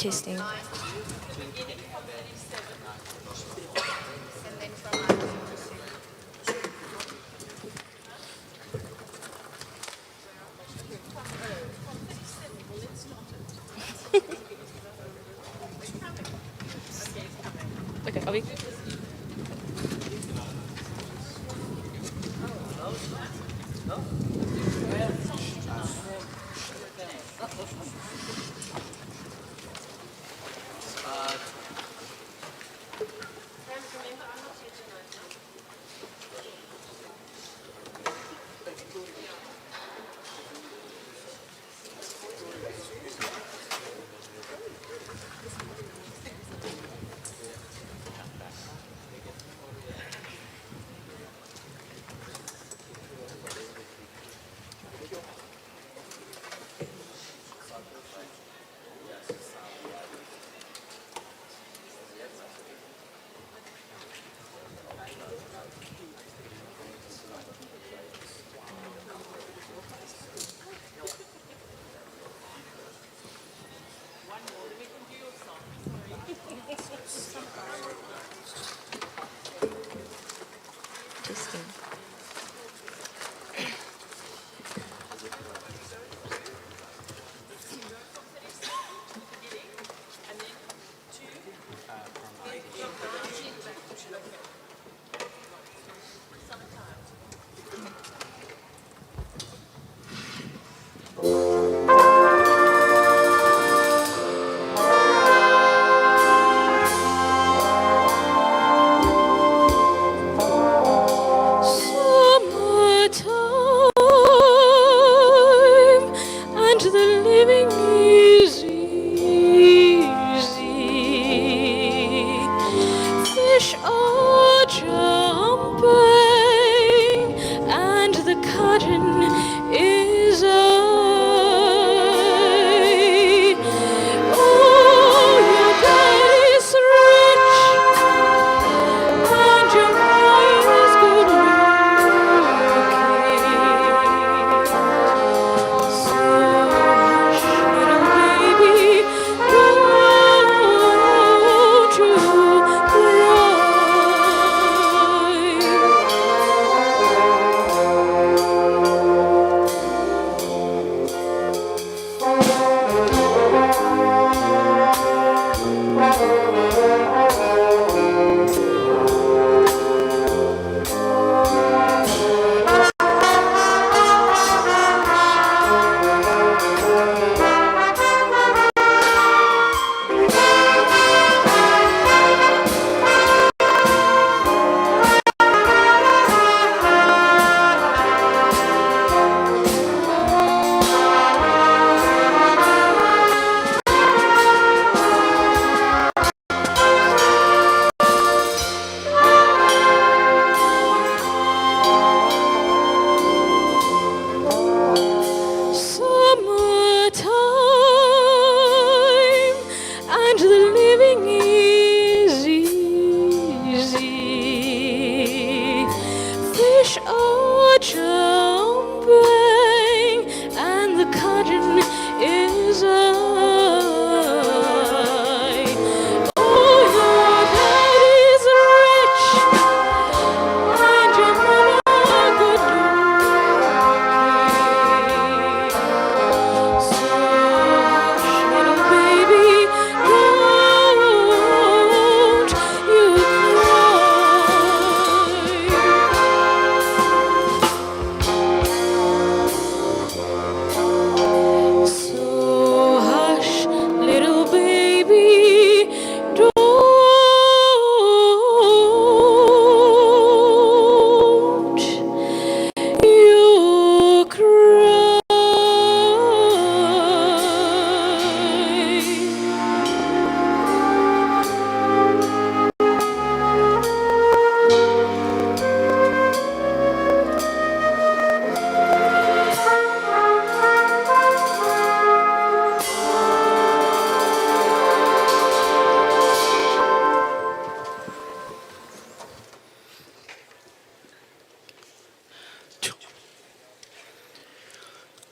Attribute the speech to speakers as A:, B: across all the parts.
A: Testing. Okay, are we? Testing.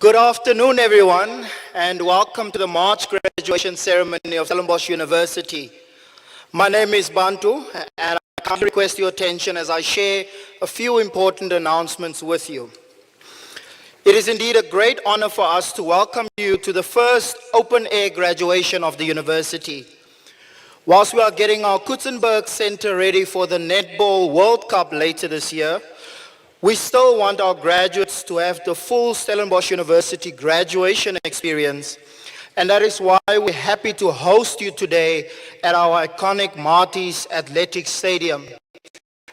B: Good afternoon, everyone, and welcome to the March graduation ceremony of Stellenbosch University. My name is Bantu, and I kindly request your attention as I share a few important announcements with you. It is indeed a great honor for us to welcome you to the first open-air graduation of the university. Whilst we are getting our Kutzenberg Center ready for the Netball World Cup later this year, we still want our graduates to have the full Stellenbosch University graduation experience, and that is why we're happy to host you today at our iconic Marty's Athletic Stadium.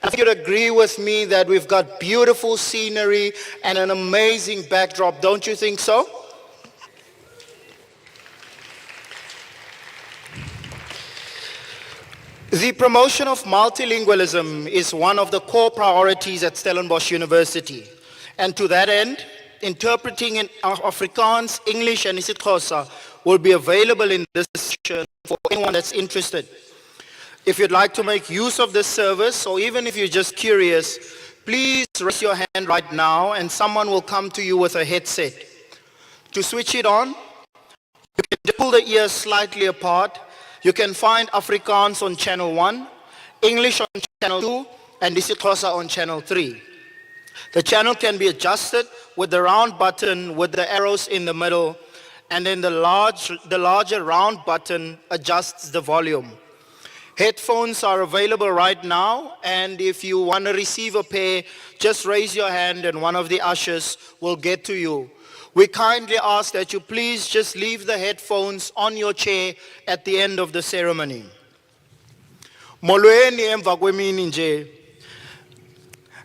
B: I think you'd agree with me that we've got beautiful scenery and an amazing backdrop, don't you think so? The promotion of multilingualism is one of the core priorities at Stellenbosch University. And to that end, interpreting in Afrikaans, English, and isiXhosa will be available in this session for anyone that's interested. If you'd like to make use of this service, or even if you're just curious, please raise your hand right now and someone will come to you with a headset. To switch it on, you can pull the ears slightly apart. You can find Afrikaans on channel 1, English on channel 2, and isiXhosa on channel 3. The channel can be adjusted with the round button with the arrows in the middle, and then the larger round button adjusts the volume. Headphones are available right now, and if you want to receive a pair, just raise your hand and one of the ushers will get to you. We kindly ask that you please just leave the headphones on your chair at the end of the ceremony. Molweni emva kwemini nje.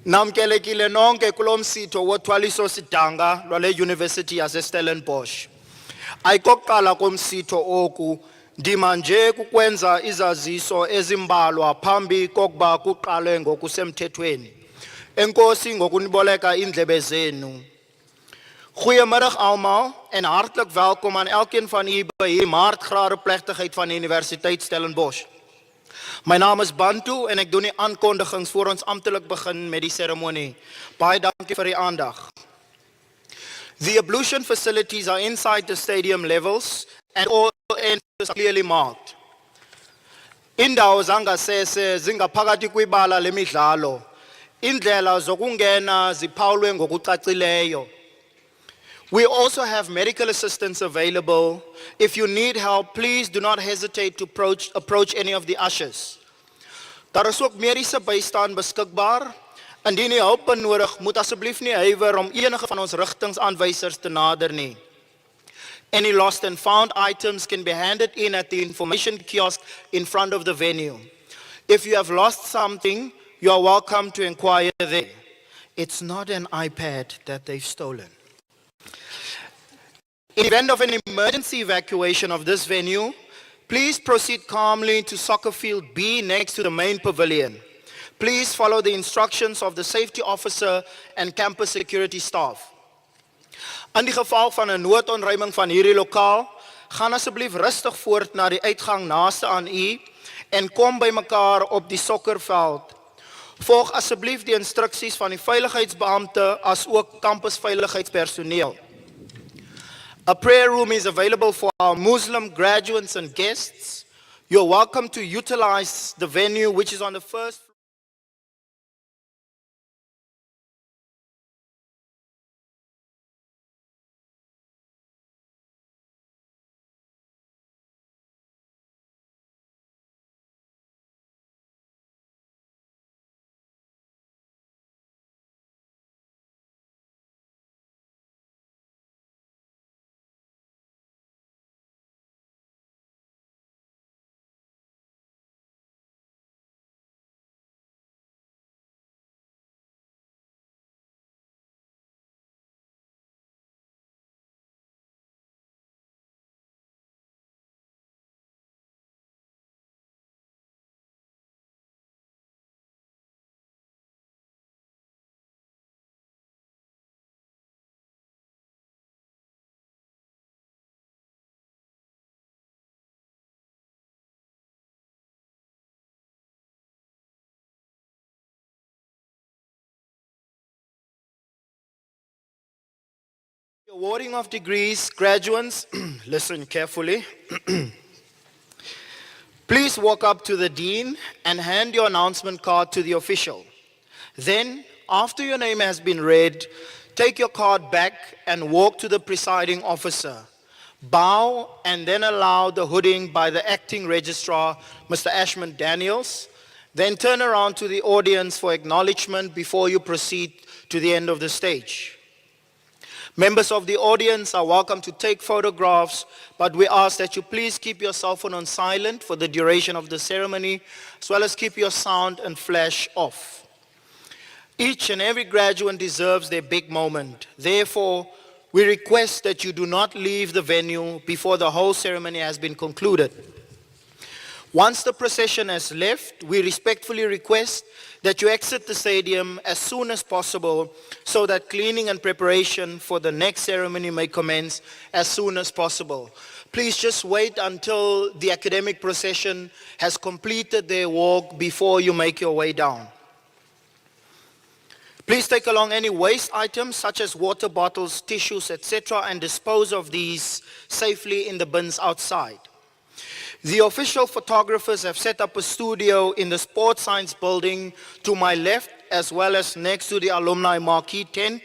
B: Namkelekile nonke kulo msitho wothwaliso sidanga lwale University yase Stellenbosch. Ayikokuqala komsitho oku, ndima nje kukwenza izaziso ezimbalwa phambi kokuba kuqale ngokusemthethweni. Enkosi ngokuniboleka indlebe zenu. Goeiemiddag allemaal en hartelijk welkom aan elkeen van u by hierdie maartgrade plechtigheid van die Universiteit Stellenbosch. My naam is Bantu en ek doen die aankondigings voor ons amptelik begin met die ceremonie. Baie dankie vir die aandag. The ablution facilities are inside the stadium levels and all entrances are clearly marked. Indawo zangasese zingaphakathi kwibala lemidlalo. Indlela zokungena ziphawulwe ngokucacileyo. We also have medical assistance available. If you need help, please do not hesitate to approach any of the ushers. Daar is ook mediese bystand beskikbaar. Indien jy hulp benodig, moet asseblief nie huiwer om enige van ons rigtingsaanwysers te nader nie. Any lost and found items can be handed in at the information kiosk in front of the venue. If you have lost something, you are welcome to inquire there. It's not an iPad that they've stolen. In the event of an emergency evacuation of this venue, please proceed calmly to soccer field B next to the main pavilion. Please follow the instructions of the safety officer and campus security staff. In die geval van 'n noodontruiming van hierdie lokaal, gaan asseblief rustig voort na die uitgang naaste aan u en kom by mekaar op die sokkerveld. Volg asseblief die instruksies van die veiligheidsbeampte as ook kampusveiligheidspersoneel. A prayer room is available for our Muslim graduates and guests. You're welcome to utilize the venue, which is on the first floor. Awarding of degrees, graduates, listen carefully. Please walk up to the dean and hand your announcement card to the official. Then, after your name has been read, take your card back and walk to the presiding officer. Bow and then allow the hooding by the acting registrar, Mr. Ashman Daniels. Then turn around to the audience for acknowledgement before you proceed to the end of the stage. Members of the audience are welcome to take photographs, but we ask that you please keep your cell phone on silent for the duration of the ceremony, as well as keep your sound and flash off. Each and every graduate deserves their big moment. Therefore, we request that you do not leave the venue before the whole ceremony has been concluded. Once the procession has left, we respectfully request that you exit the stadium as soon as possible so that cleaning and preparation for the next ceremony may commence as soon as possible. Please just wait until the academic procession has completed their walk before you make your way down. Please take along any waste items such as water bottles, tissues, etc., and dispose of these safely in the bins outside. The official photographers have set up a studio in the sports science building to my left, as well as next to the alumni marquee tent.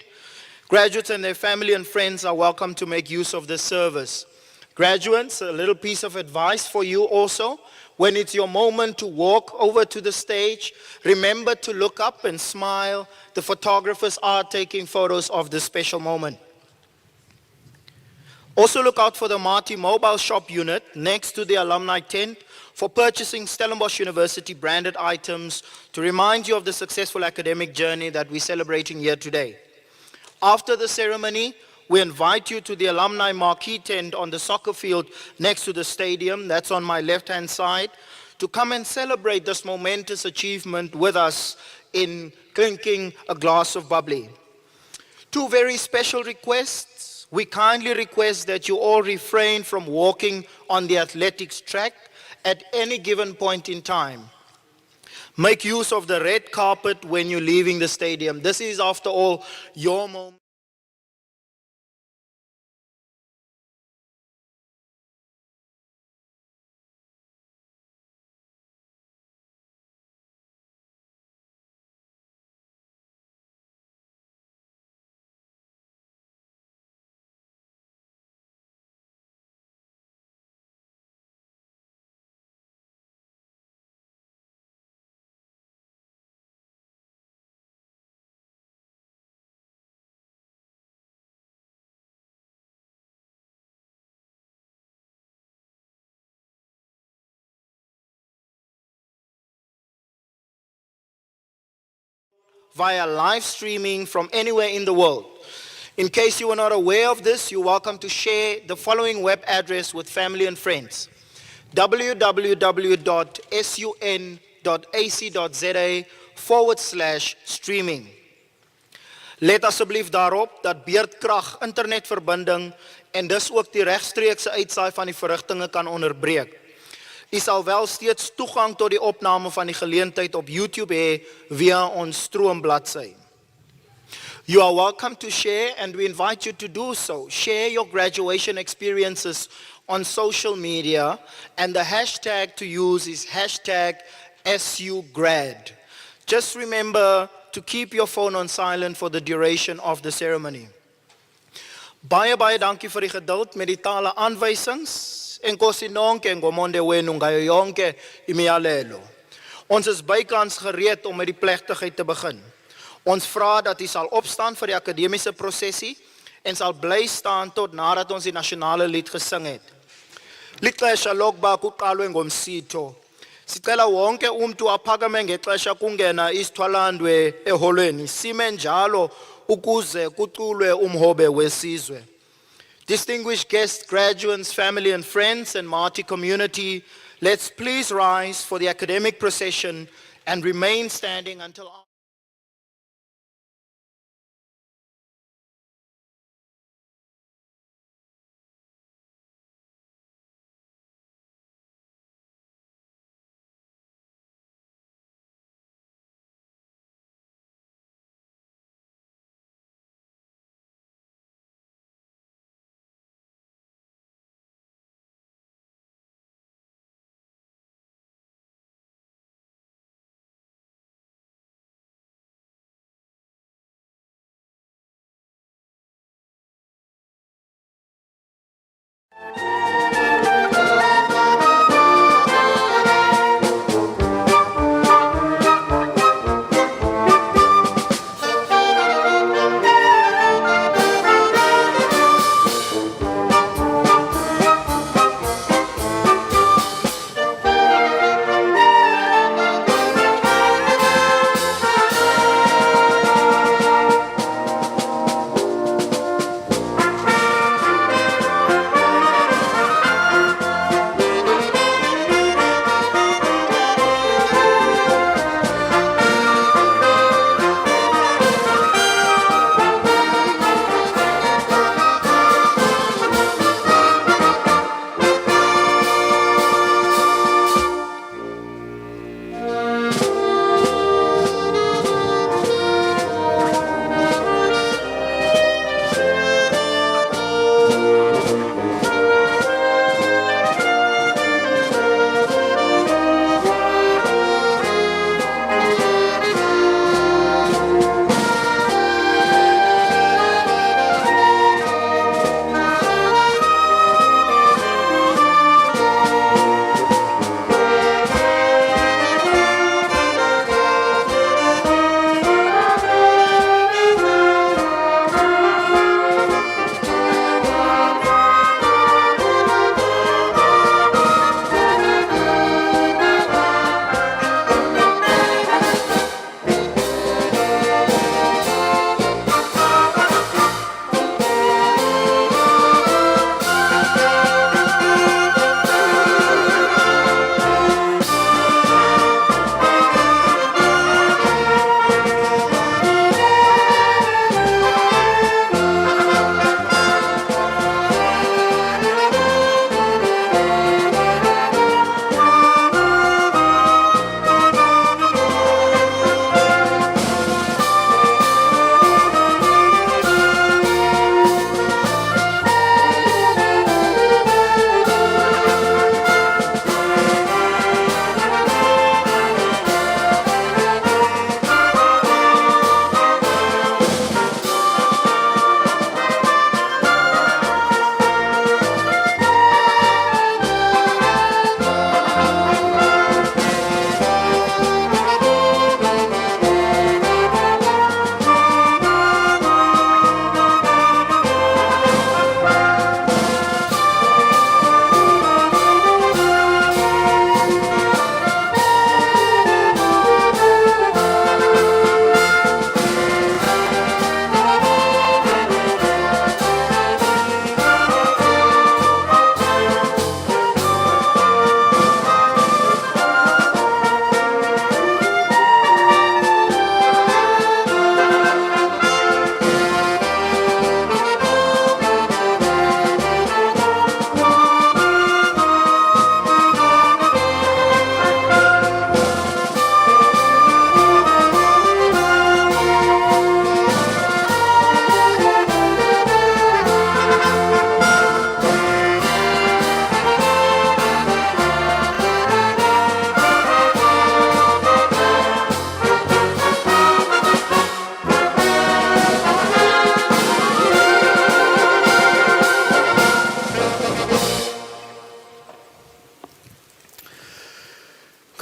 B: Graduates and their family and friends are welcome to make use of this service. Graduates, a little piece of advice for you also. When it's your moment to walk over to the stage, remember to look up and smile. The photographers are taking photos of this special moment. Also look out for the Marty mobile shop unit next to the alumni tent for purchasing Stellenbosch University branded items to remind you of the successful academic journey that we're celebrating here today. After the ceremony, we invite you to the alumni marquee tent on the soccer field next to the stadium, that's on my left-hand side, to come and celebrate this momentous achievement with us in clinking a glass of bubbly. Two very special requests. We kindly request that you all refrain from walking on the athletics track at any given point in time. Make use of the red carpet when you're leaving the stadium. This is, after all, your moment. Via live streaming from anywhere in the world. In case you are not aware of this, you're welcome to share the following web address with family and friends: www.sun.ac.za/streaming. Let asseblief daarop dat beerdkrag, internetverbinding en dus ook die regstreekse uitsaai van die verrigtinge kan onderbreek. U sal wel steeds toegang tot die opname van die geleentheid op YouTube hê via ons stroombladsy. You are welcome to share, and we invite you to do so. Share your graduation experiences on social media, and the hashtag to use is #SUGrad. Just remember to keep your phone on silent for the duration of the ceremony. Baie dankie vir die geduld met die tale aanwysings. Enkosi nonke ngomonde wenu ngayo yonke imiyalelo. Ons is bykans gereed om met die plegtigheid te begin. Ons vra dat u sal opstaan vir die akademiese prosessie en sal bly staan tot nadat ons die nasionale lied gesing het. Lixesha lokuba kuqalwe ngomsitho. Sicela wonke umuntu aphakame ngexesha kungena isithwalandwe eholweni. Sime njalo ukuze kuculwe umhobe wesizwe. Distinguished guests, graduates, family and friends, and Marty community, let's please rise for the academic procession and remain standing until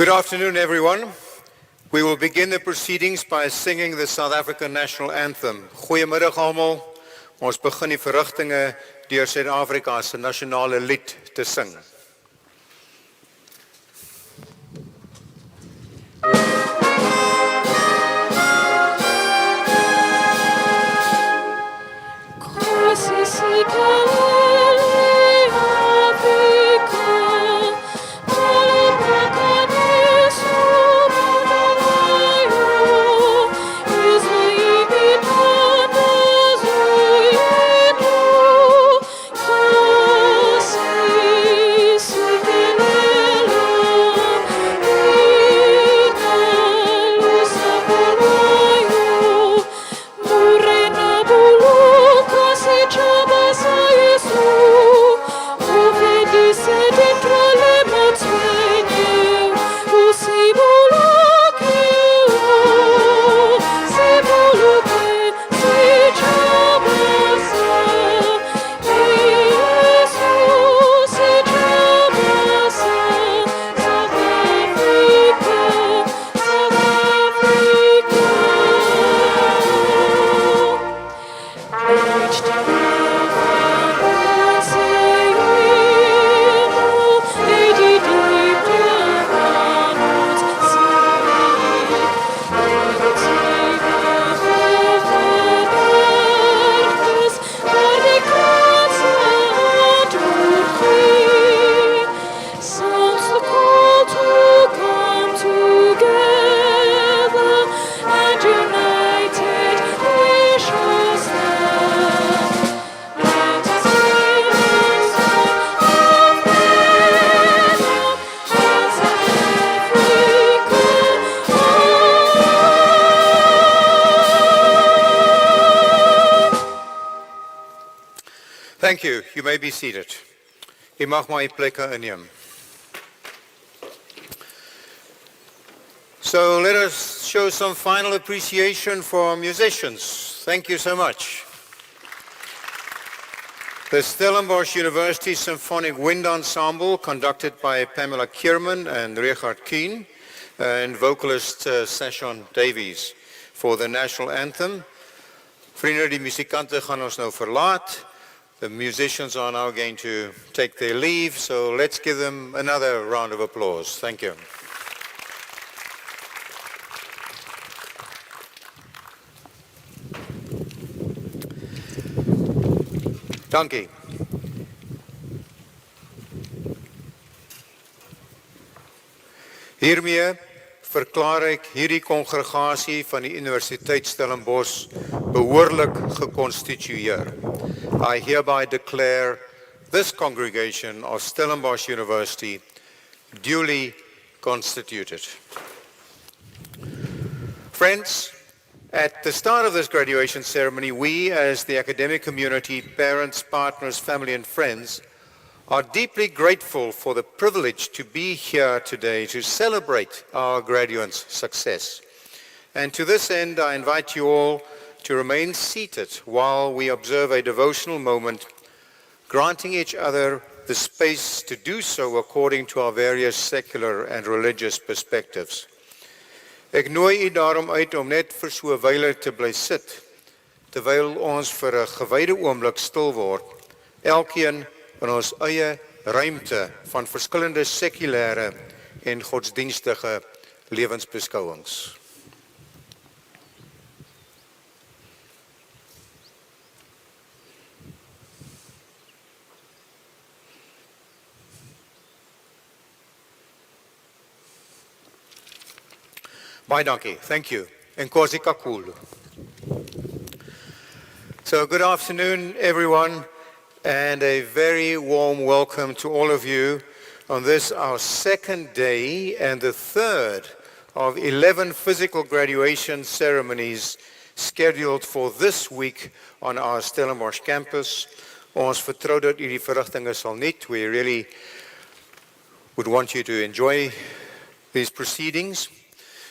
C: Good afternoon, everyone. We will begin the proceedings by singing the South African National Anthem. Goeiemiddag almal. Ons begin die verrigtinge deur Suid-Afrika se nasionale lied te sing. Thank you. You may be seated. U mag maar die plekke inneem. So let us show some final appreciation for our musicians. Thank you so much. The Stellenbosch University Symphonic Wind Ensemble, conducted by Pamela Kierman and Richard Keen, and vocalist Sashon Davies for the national anthem. Vriende, die musikante gaan ons nou verlaat. The musicians are now going to take their leave, so let's give them another round of applause. Thank you. Dankie. Hiermee verklaar ek hierdie kongregasie van die Universiteit Stellenbosch behoorlik gekonstitueer. I hereby declare this congregation of Stellenbosch University duly constituted. Friends, at the start of this graduation ceremony, we as the academic community, parents, partners, family and friends are deeply grateful for the privilege to be here today to celebrate our graduates' success. And to this end, I invite you all to remain seated while we observe a devotional moment, granting each other the space to do so according to our various secular and religious perspectives. Ek nooi u daarom uit om net vir so 'n wyle te bly sit, terwyl ons vir 'n gewyde oomblik stil word, elkeen in ons eie ruimte van verskillende sekulêre en godsdienstige lewensbeskouings. Baie dankie. Thank you. Enkosi kakulu. So good afternoon, everyone, and a very warm welcome to all of you on this, our second day and the third of 11 physical graduation ceremonies scheduled for this week on our Stellenbosch campus. Ons vertrou dat u die verrigtinge sal niet. We really would want you to enjoy these proceedings.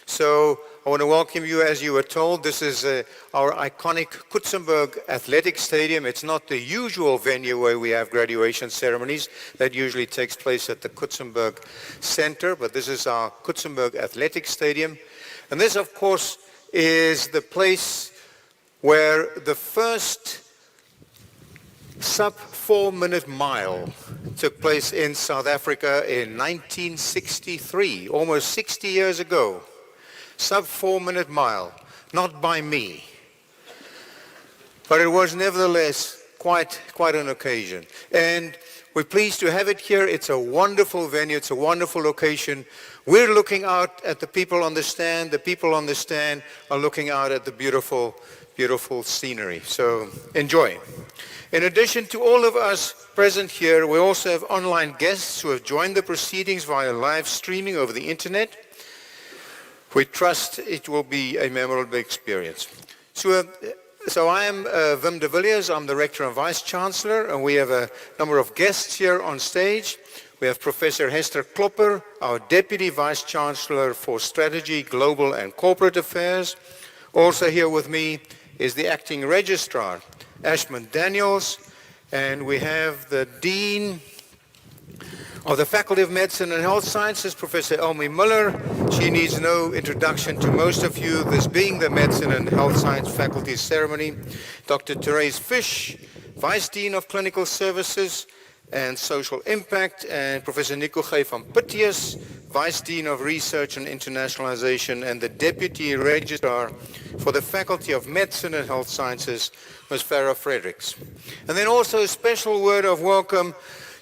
C: So I want to welcome you. As you were told, this is our iconic Kutsenberg Athletic Stadium. It's not the usual venue where we have graduation ceremonies. That usually takes place at the Kutsenberg Center, but this is our Kutsenberg Athletic Stadium. And this, of course, is the place where the first sub-4-minute mile took place in South Africa in 1963, almost 60 years ago. Sub-4-minute mile, not by me. But it was nevertheless quite an occasion. And we're pleased to have it here. It's a wonderful venue. It's a wonderful location. We're looking out at the people on the stand. The people on the stand are looking out at the beautiful, beautiful scenery. So enjoy. In addition to all of us present here, we also have online guests who have joined the proceedings via live streaming over the internet. We trust it will be a memorable experience. So I am Wim de Villiers. I'm the Rector and Vice Chancellor, and we have a number of guests here on stage. We have Professor Hester Klopper, our Deputy Vice Chancellor for Strategy, Global and Corporate Affairs. Also here with me is the Acting Registrar, Ashman Daniels, and we have the Dean of the Faculty of Medicine and Health Sciences, Professor Elmi Muller. She needs no introduction to most of you, this being the Medicine and Health Science Faculty ceremony. Dr. Therese Fish, Vice Dean of Clinical Services and Social Impact, and Professor Nico G. van Pittius, Vice Dean of Research and Internationalization, and the Deputy Registrar for the Faculty of Medicine and Health Sciences, Ms. Farah Fredericks. And then also a special word of welcome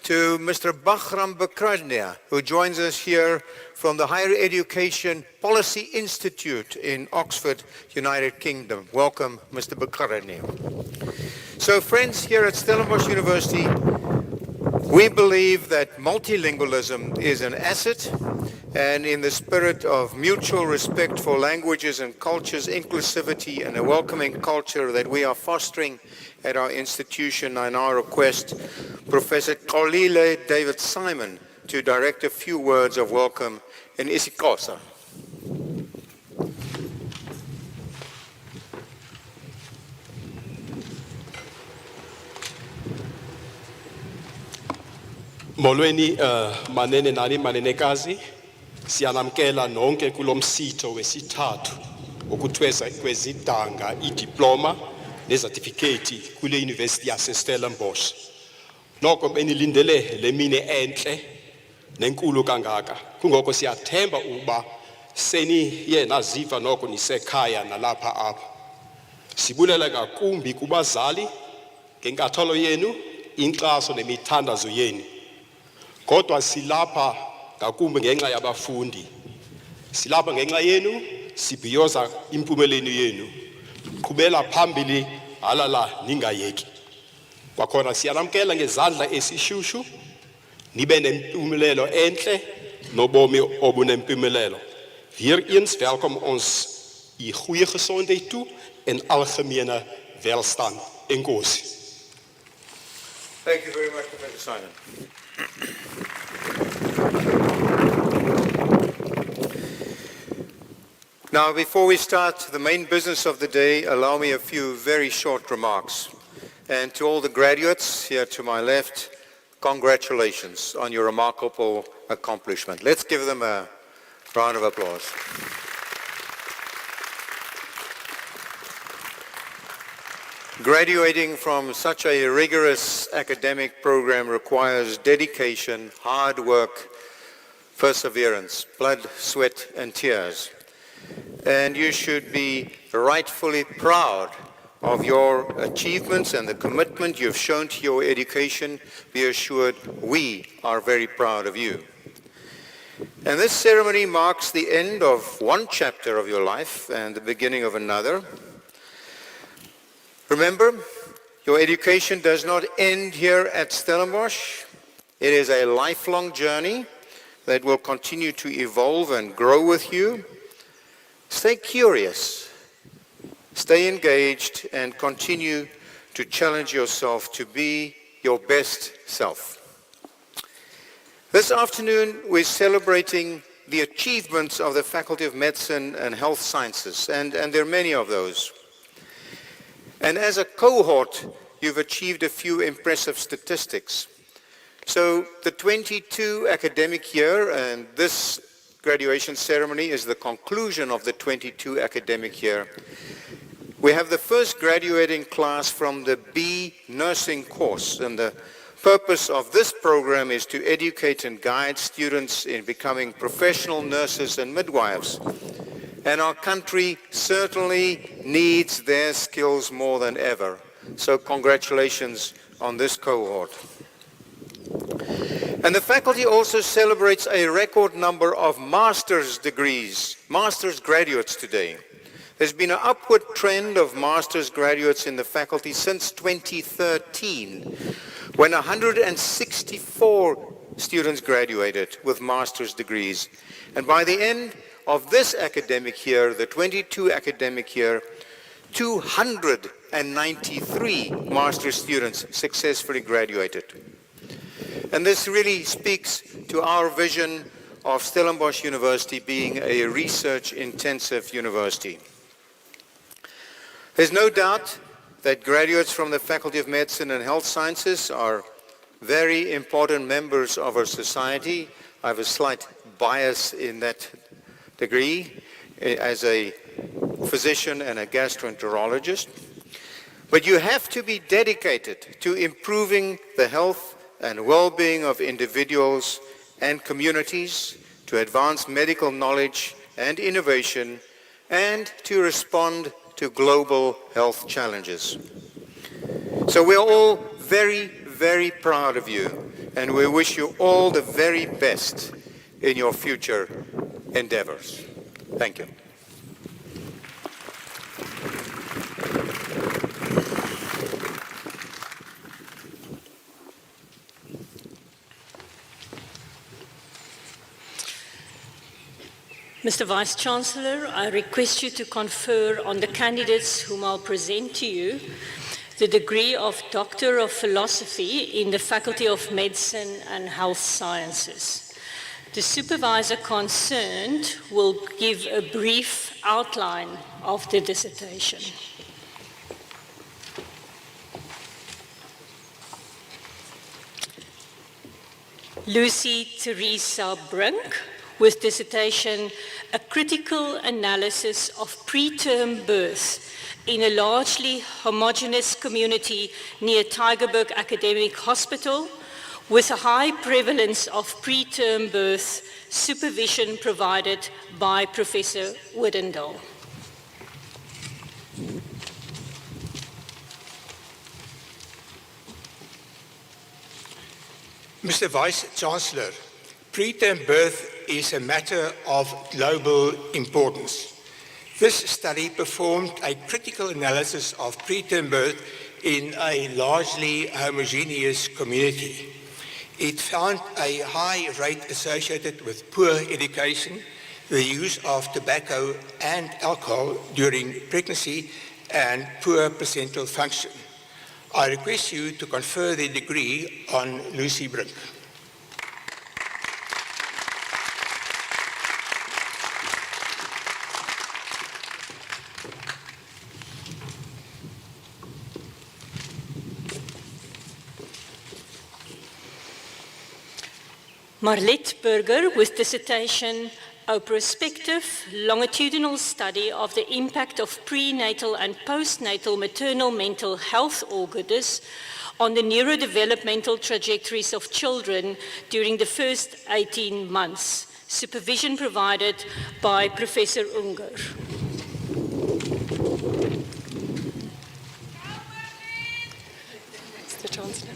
C: to Mr. Bahram Bakrania, who joins us here from the Higher Education Policy Institute in Oxford, United Kingdom. Welcome, Mr. Bakrania. So friends, here at Stellenbosch University, we believe that multilingualism is an asset, and in the spirit of mutual respect for languages and cultures, inclusivity, and a welcoming culture that we are fostering at our institution, I now request Professor Xolile David Simon to direct a few words of welcome in isiXhosa.
D: Molweni manene nani manenekazi, siyanamkela nonke kulomsitho wesithathu ukuthwesa kwezidanga idiploma nezertificate kule University yase Stellenbosch. Noko benilindele le mine enhle nenkulu kangaka. Kungoko siyathemba uba seniye naziva noko nisekhaya nalapha apha. Sibulela ngakumbi kubazali ngenkathalo yenu, inkxaso nemithandazo yenu. Kodwa silapha ngakumbi ngenxa yabafundi. Silapha ngenxa yenu, sibhiyoza impumelelo yenu. Qhubela phambili halala ningayeki. Kwakhona siyanamkela ngezandla esishushu, nibe nempumelelo enhle nobomi obunempumelelo. Weer eens welkom ons u goeie gesondheid toe en algemene welstand. Enkosi.
C: Thank you very much, Professor Simon. Now, before we start the main business of the day, allow me a few very short remarks. And to all the graduates here to my left, congratulations on your remarkable accomplishment. Let's give them a round of applause. Graduating from such a rigorous academic program requires dedication, hard work, perseverance, blood, sweat, and tears. And you should be rightfully proud of your achievements and the commitment you've shown to your education. Be assured we are very proud of you. And this ceremony marks the end of one chapter of your life and the beginning of another. Remember, your education does not end here at Stellenbosch. It is a lifelong journey that will continue to evolve and grow with you. Stay curious, stay engaged, and continue to challenge yourself to be your best self. This afternoon, we're celebrating the achievements of the Faculty of Medicine and Health Sciences, and there are many of those. And as a cohort, you've achieved a few impressive statistics. So the 22 academic year, and this graduation ceremony is the conclusion of the 22 academic year. We have the first graduating class from the B nursing course, and the purpose of this program is to educate and guide students in becoming professional nurses and midwives. And our country certainly needs their skills more than ever. So congratulations on this cohort. And the faculty also celebrates a record number of master's degrees, master's graduates today. There's been an upward trend of master's graduates in the faculty since 2013, when 164 students graduated with master's degrees. And by the end of this academic year, the 22 academic year, 293 master's students successfully graduated. And this really speaks to our vision of Stellenbosch University being a research-intensive university. There's no doubt that graduates from the Faculty of Medicine and Health Sciences are very important members of our society. I have a slight bias in that degree as a physician and a gastroenterologist. But you have to be dedicated to improving the health and well-being of individuals and communities, to advance medical knowledge and innovation, and to respond to global health challenges. So we're all very, very proud of you, and we wish you all the very best in your future endeavors. Thank you.
E: Mr. Vice-Chancellor, I request you to confer on the candidates whom I'll present to you the degree of Doctor of Philosophy in the Faculty of Medicine and Health Sciences. The supervisor concerned will give a brief outline of the dissertation. Lucy Teresa Brink, with dissertation, A Critical Analysis of Preterm Birth in a Largely Homogeneous Community near Tygerberg Academic Hospital, with a high prevalence of preterm birth, supervision provided by Professor Woodendal.
F: Mr. Vice-Chancellor, preterm birth is a matter of global importance. This study performed a critical analysis of preterm birth in a largely homogeneous community. It found a high rate associated with poor education, the use of tobacco and alcohol during pregnancy, and poor placental function. I request you to confer the degree on Lucy Brink.
E: Marlette Burger, with dissertation, A Prospective Longitudinal Study of the Impact of Prenatal and Postnatal Maternal Mental Health Disorders on the Neurodevelopmental Trajectories of Children during the first 18 months. Supervision provided by Professor Unger.
G: Mr. Chancellor.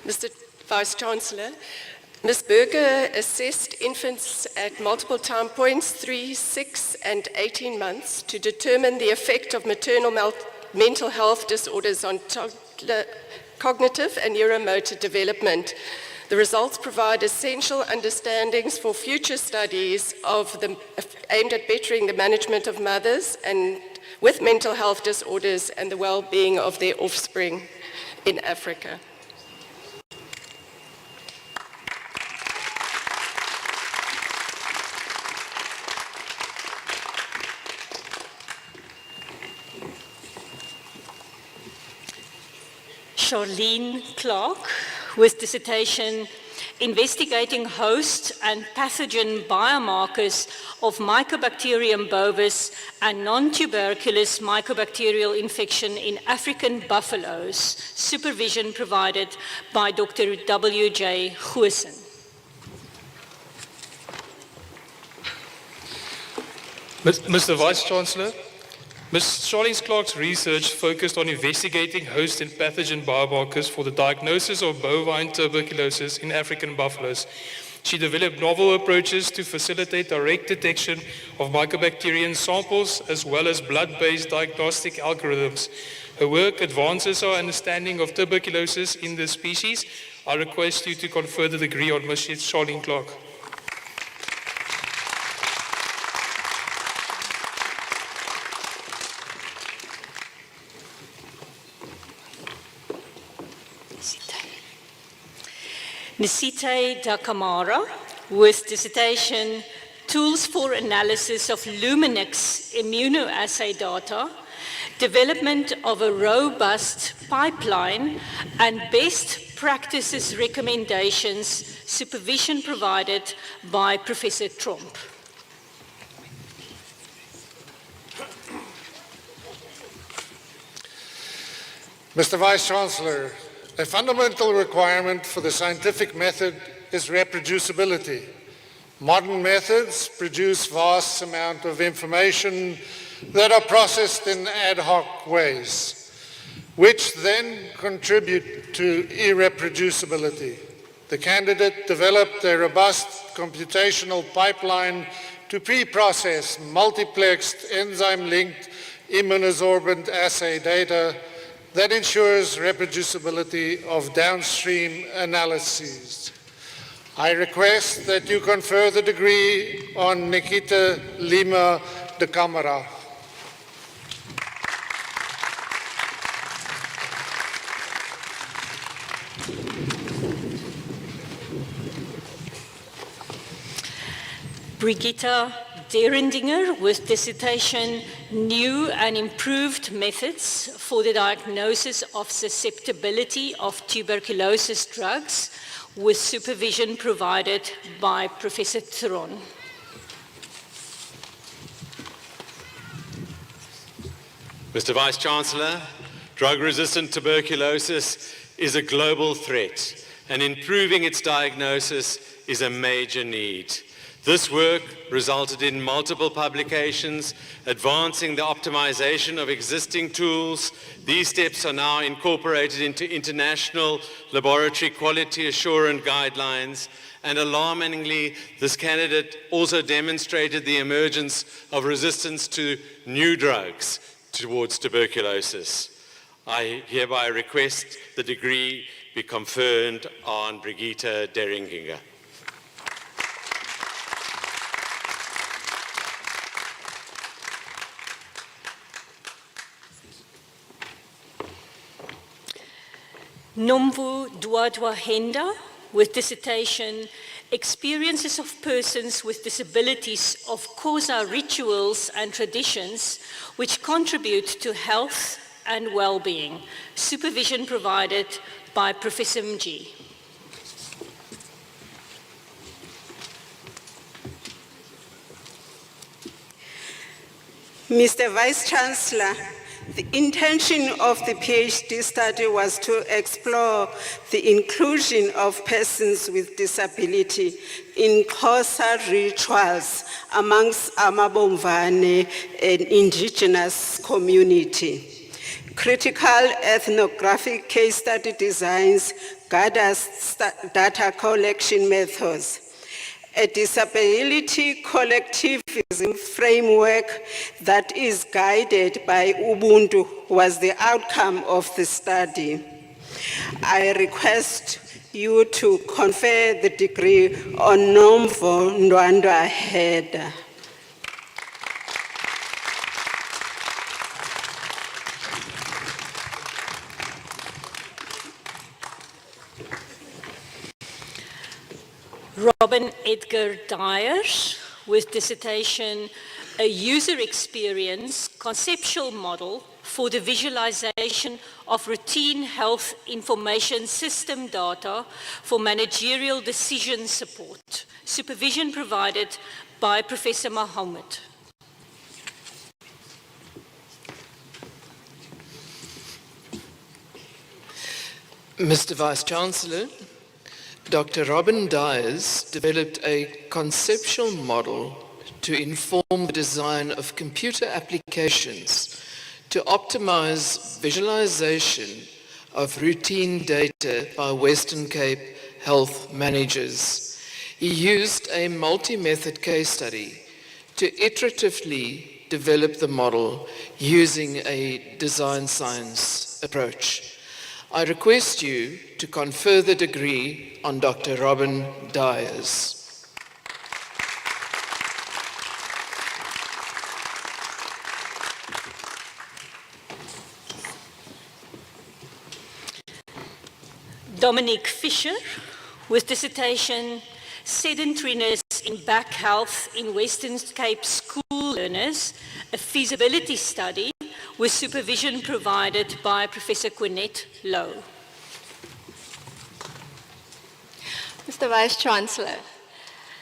G: Mr. Vice-Chancellor, Ms. Berger assessed infants at multiple time points, 3, 6, and 18 months, to determine the effect of maternal mental health disorders on toddler cognitive and neuromotor development. The results provide essential understandings for future studies aimed at bettering the management of mothers and with mental health disorders and the well-being of their offspring in Africa.
E: Charlene Clark with dissertation Investigating Host and Pathogen Biomarkers of Mycobacterium bovis and Non-Tuberculous Mycobacterial Infection in African Buffaloes, supervision provided by Dr. W.J. Goosen.
H: Mr. Vice-Chancellor, Ms. Charlene Clark's research focused on investigating host and pathogen biomarkers for the diagnosis of bovine tuberculosis in African buffaloes. She developed novel approaches to facilitate direct detection of mycobacterium samples as well as blood-based diagnostic algorithms. Her work advances our understanding of tuberculosis in this species. I request you to confer the degree on Ms. Charlene Clark.
E: Nisite Dakamara with dissertation Tools for Analysis of Luminix Immunoassay Data, Development of a Robust Pipeline and Best Practices Recommendations, supervision provided by Professor Tromp.
I: Mr. Vice-Chancellor, a fundamental requirement for the scientific method is reproducibility. Modern methods produce vast amounts of information that are processed in ad hoc ways, which then contribute to irreproducibility. The candidate developed a robust computational pipeline to pre-process multiplexed enzyme-linked immunosorbent assay data that ensures reproducibility of downstream analyses. I request that you confer the degree on Nikita Lima de Camara.
E: Brigitta Derendinger with dissertation New and Improved Methods for the Diagnosis of Susceptibility of Tuberculosis Drugs, with supervision provided by Professor Theron.
J: Mr. Vice-Chancellor, drug-resistant tuberculosis is a global threat, and improving its diagnosis is a major need. This work resulted in multiple publications, advancing the optimization of existing tools. These steps are now incorporated into international laboratory quality assurance guidelines, and alarmingly, this candidate also demonstrated the emergence of resistance to new drugs towards tuberculosis. I hereby request the degree be conferred on Brigitta Derendinger.
E: Nomvu Dwadwa Henda with dissertation Experiences of Persons with Disabilities of Xhosa Rituals and Traditions which Contribute to Health and Well-being. Supervision provided by Professor Mji.
K: Mr. Vice-Chancellor, the intention of the PhD study was to explore the inclusion of persons with disability in Xhosa rituals amongst Amabomvane, an indigenous community. Critical ethnographic case study designs, guide us data collection methods. A disability collectivism framework that is guided by Ubuntu was the outcome of the study. I request you to confer the degree on Nomvo Ndwandwa Heda.
E: Robin Edgar Dyer with dissertation A User Experience conceptual model for the visualization of routine health information system data for managerial decision support. Supervision provided by Professor Mohammed.
L: Mr. Vice-Chancellor, Dr. Robin Dyers developed a conceptual model to inform the design of computer applications to optimize visualization of routine data by Western Cape health managers. He used a multi-method case study to iteratively develop the model using a design science approach. I request you to confer the degree on Dr. Robin Dyers.
E: Dominique Fisher, with dissertation Sedentariness in Back Health in Western Cape School Learners, a feasibility study with supervision provided by Professor Quinette Lowe.
M: Mr. Vice-Chancellor,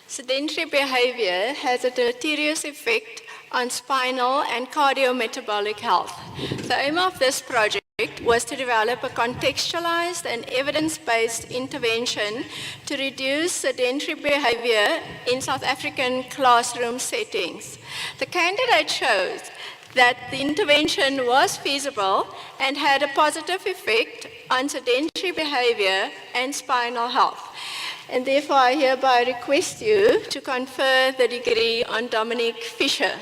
M: sedentary behavior has a deleterious effect on spinal and cardiometabolic health. The aim of this project was to develop a contextualized and evidence-based intervention to reduce sedentary behavior in South African classroom settings. The candidate shows that the intervention was feasible and had a positive effect on sedentary behavior and spinal health. And therefore, I hereby request you to confer the degree on Dominique Fisher.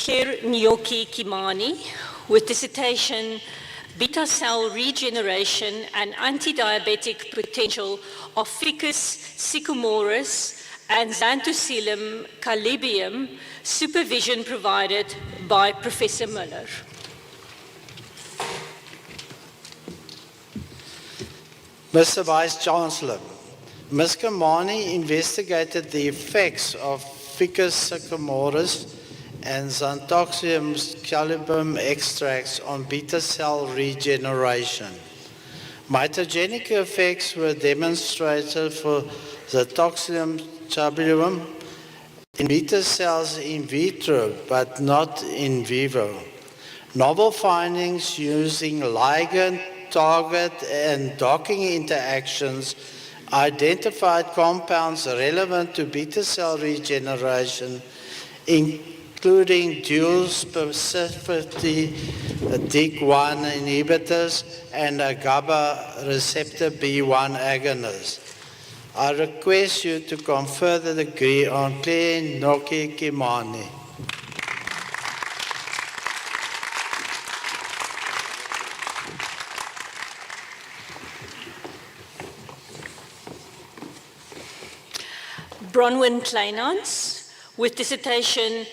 E: Claire Nyoki Kimani, with dissertation Beta cell regeneration and anti-diabetic potential of Ficus sycamorus and Xanthocilum calibium, supervision provided by Professor Miller.
N: Mr. Vice-Chancellor, Ms. Kimani investigated the effects of Ficus sycamorus and Xanthocilum calibium extracts on beta cell regeneration. Mitogenic effects were demonstrated for Xanthocilum calibium in beta cells in vitro, but not in vivo. Novel findings using ligand, target, and docking interactions identified compounds relevant to beta cell regeneration, including dual specificity DIG1 inhibitors and a GABA receptor B1 agonist. I request you to confer the degree on Claire Nyoki Kimani.
E: Bronwyn Kleinans, with dissertation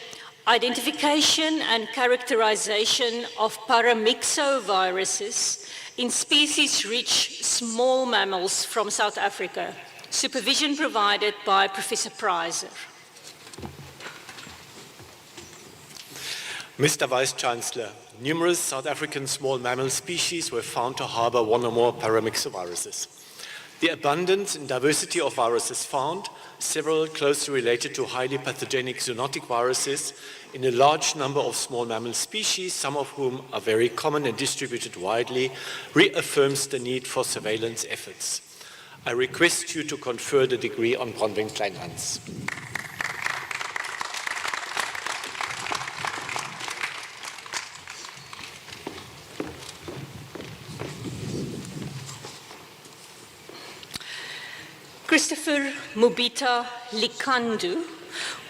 E: Identification and Characterization of Paramyxoviruses in Species-Rich Small Mammals from South Africa. Supervision provided by Professor Preiser.
O: Mr. Vice-Chancellor, numerous South African small mammal species were found to harbor one or more paramyxoviruses. The abundance and diversity of viruses found, several closely related to highly pathogenic zoonotic viruses in a large number of small mammal species, some of whom are very common and distributed widely, reaffirms the need for surveillance efforts. I request you to confer the degree on Bronwyn Kleinans.
E: Christopher Mubita Likandu,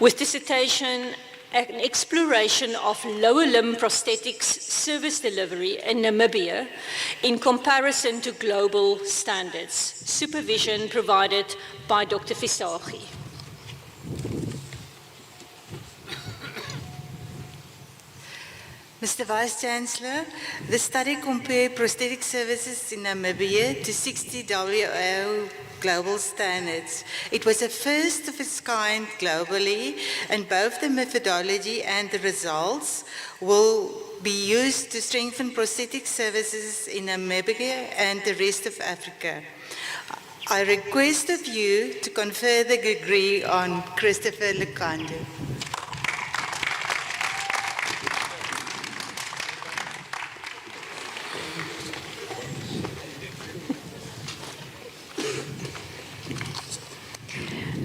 E: with dissertation An Exploration of Lower Limb Prosthetics Service Delivery in Namibia in Comparison to Global Standards. Supervision provided by Dr. Fisagi.
P: Mr. Vice-Chancellor, the study compared prosthetic services in Namibia to 60 WHO global standards. It was a first of its kind globally, and both the methodology and the results will be used to strengthen prosthetic services in Namibia and the rest of Africa. I request of you to confer the degree on Christopher Lekande.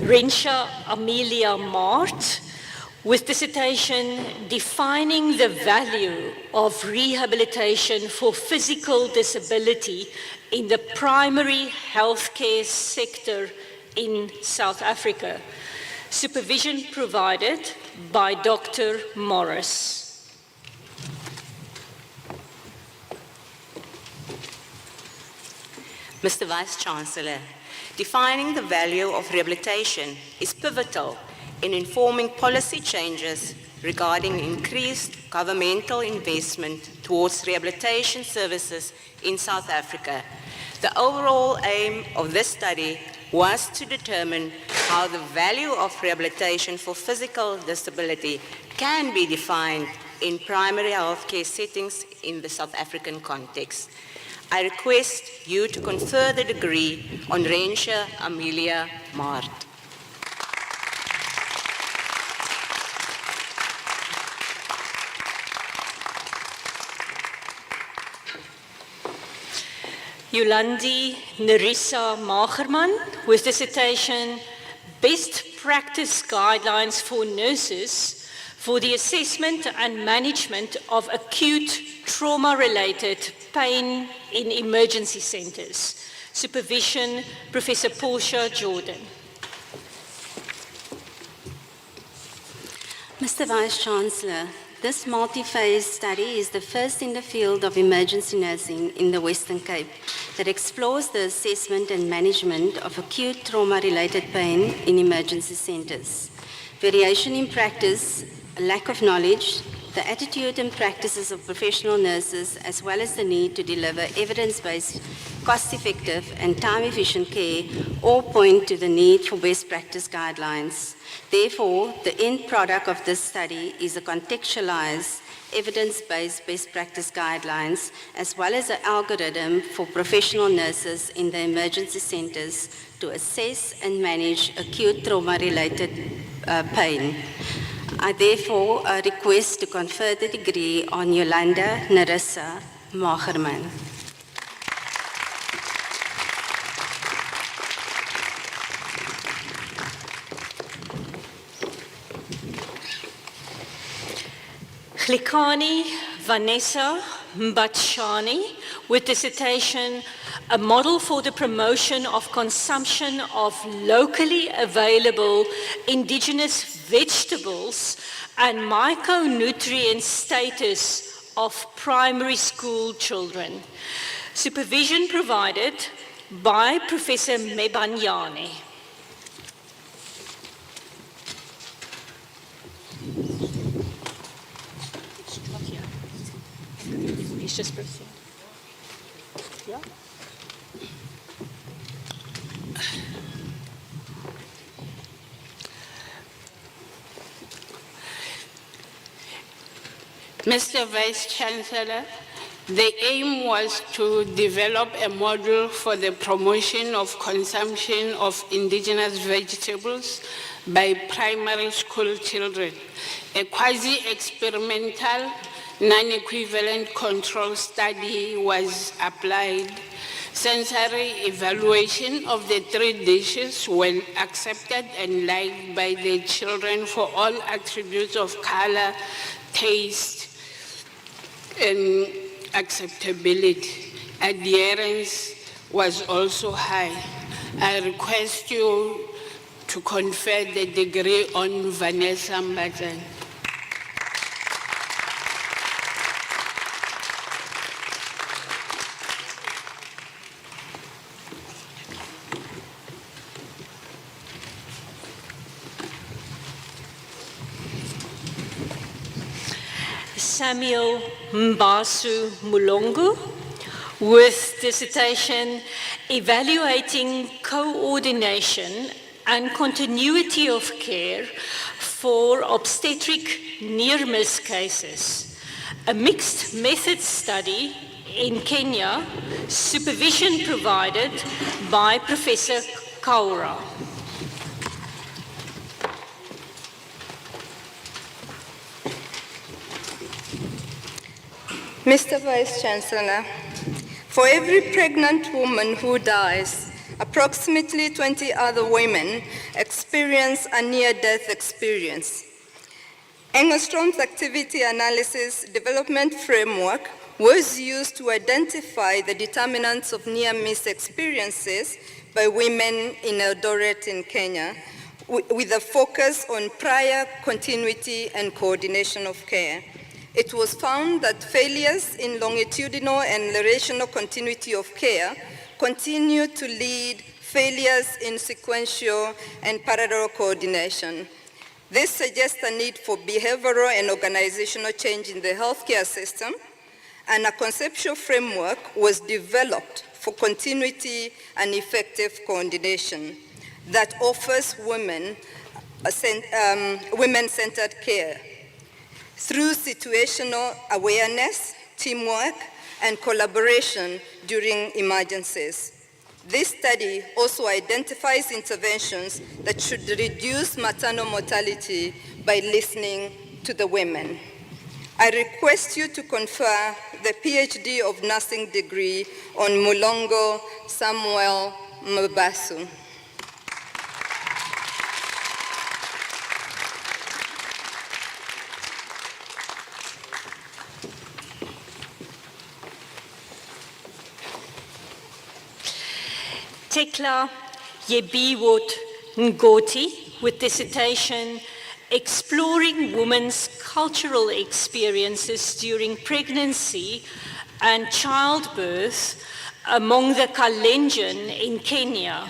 E: Rensha Amelia Mart, with dissertation Defining the Value of Rehabilitation for Physical Disability in the Primary Healthcare Sector in South Africa. Supervision provided by Dr. Morris.
Q: Mr. Vice-Chancellor, defining the value of rehabilitation is pivotal in informing policy changes regarding increased governmental investment towards rehabilitation services in South Africa. The overall aim of this study was to determine how the value of rehabilitation for physical disability can be defined in primary healthcare settings in the South African context. I request you to confer the degree on Rensha Amelia Mart.
E: Yolandi Nerissa Magerman, with dissertation Best Practice Guidelines for Nurses for the Assessment and Management of Acute Trauma-Related Pain in Emergency Centers. Supervision, Professor Portia Jordan.
R: Mr. Vice-Chancellor, this multi-phase study is the first in the field of emergency nursing in the Western Cape that explores the assessment and management of acute trauma-related pain in emergency centers. Variation in practice, a lack of knowledge, the attitude and practices of professional nurses, as well as the need to deliver evidence-based, cost-effective and time-efficient care, all point to the need for best practice guidelines. Therefore, the end product of this study is a contextualized, evidence-based best practice guidelines, as well as an algorithm for professional nurses in the emergency centers to assess and manage acute trauma-related pain. I therefore request to confer the degree on Yolanda Nerissa Magerman.
E: Glikani Vanessa Mbachani, with dissertation A Model for the Promotion of Consumption of Locally Available Indigenous Vegetables and Micronutrient Status of Primary School Children. Supervision provided by Professor Mebanyane. He's just proceed. Yeah.
S: Mr. Vice-Chancellor, the aim was to develop a model for the promotion of consumption of indigenous vegetables by primary school children. A quasi-experimental, non-equivalent control study was applied. Sensory evaluation of the 3 dishes were accepted and liked by the children for all attributes of color, taste, and acceptability. Adherence was also high. I request you to confer the degree on Vanessa Mbachani.
E: Samuel Mbasu Mulongo with dissertation Evaluating Coordination and Continuity of Care for Obstetric Near-Miss Cases, a mixed method study in Kenya, supervision provided by Professor Kaura.
T: Mr. Vice-Chancellor, for every pregnant woman who dies, approximately 20 other women experience a near-death experience. Engelstrom's activity analysis development framework was used to identify the determinants of near-miss experiences by women in Eldoret in Kenya, with a focus on prior continuity and coordination of care. It was found that failures in longitudinal and relational continuity of care continue to lead failures in sequential and parallel coordination. This suggests a need for behavioral and organizational change in the healthcare system, and a conceptual framework was developed for continuity and effective coordination that offers women-centered care through situational awareness, teamwork, and collaboration during emergencies. This study also identifies interventions that should reduce maternal mortality by listening to the women. I request you to confer the PhD of Nursing degree on Mulongo Samuel Mbasu.
E: Tekla Yebiwot Ngoti with dissertation Exploring Women's Cultural Experiences During Pregnancy and Childbirth among the Kalenjin in Kenya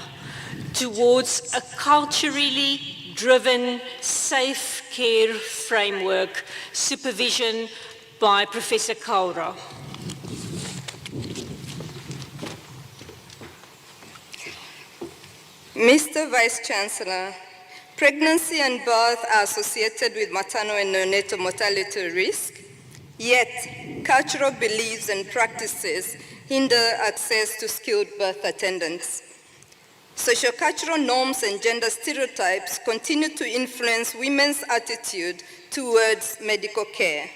E: towards a culturally driven safe care framework, supervision by Professor Kaura.
T: Mr. Vice-Chancellor, pregnancy and birth are associated with maternal and neonatal mortality risk, yet cultural beliefs and practices hinder access to skilled birth attendants. Sociocultural norms and gender stereotypes continue to influence women's attitude towards medical care.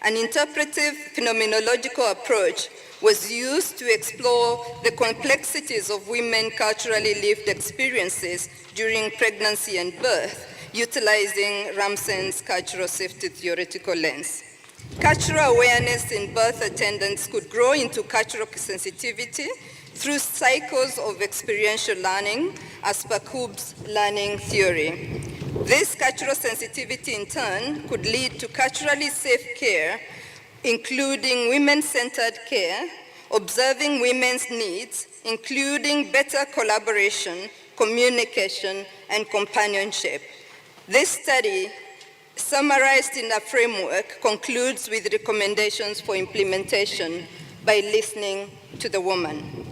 T: An interpretive phenomenological approach was used to explore the complexities of women's culturally lived experiences during pregnancy and birth, utilizing Ramson's cultural safety theoretical lens. Cultural awareness in birth attendants could grow into cultural sensitivity through cycles of experiential learning, as per Kubb's learning theory. This cultural sensitivity, in turn, could lead to culturally safe care, including women-centered care, observing women's needs, including better collaboration, communication, and companionship. This study, summarized in a framework, concludes with recommendations for implementation by listening to the woman.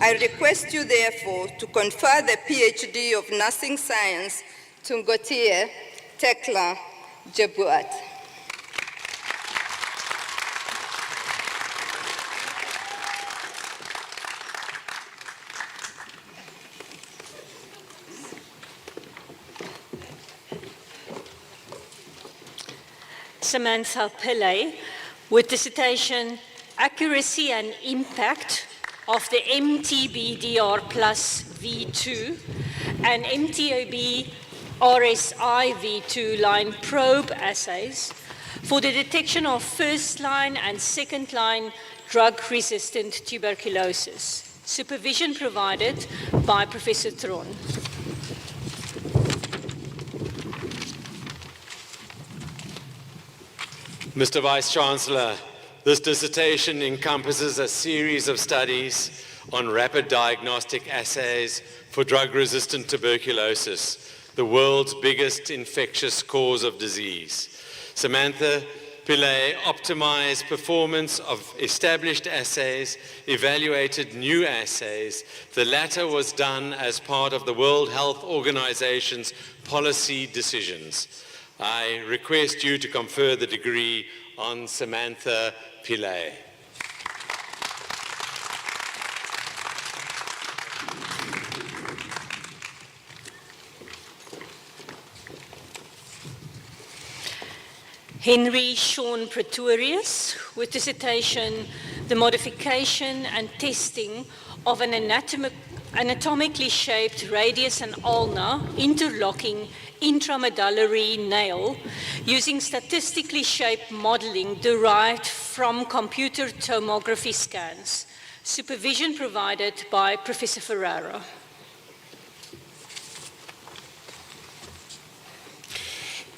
T: I request you, therefore, to confer the PhD of Nursing Science to Ngotie Tekla Jebuat.
E: Samantha Pillay with dissertation Accuracy and Impact of the MTBDR plus V2 and MTOB RSI V2 line probe assays for the detection of first-line and second-line drug-resistant tuberculosis. Supervision provided by Professor Tron.
J: Mr. Vice-Chancellor, this dissertation encompasses a series of studies on rapid diagnostic assays for drug-resistant tuberculosis, the world's biggest infectious cause of disease. Samantha Pillay optimized performance of established assays, evaluated new assays. The latter was done as part of the World Health Organization's policy decisions. I request you to confer the degree on Samantha Pillay.
E: Henry Sean Pretorius, with dissertation, The Modification and Testing of an Anatomically Shaped Radius and Ulnar Interlocking Intramedullary Nail using statistically shaped modeling derived from computer tomography scans. Supervision provided by Professor Ferrara.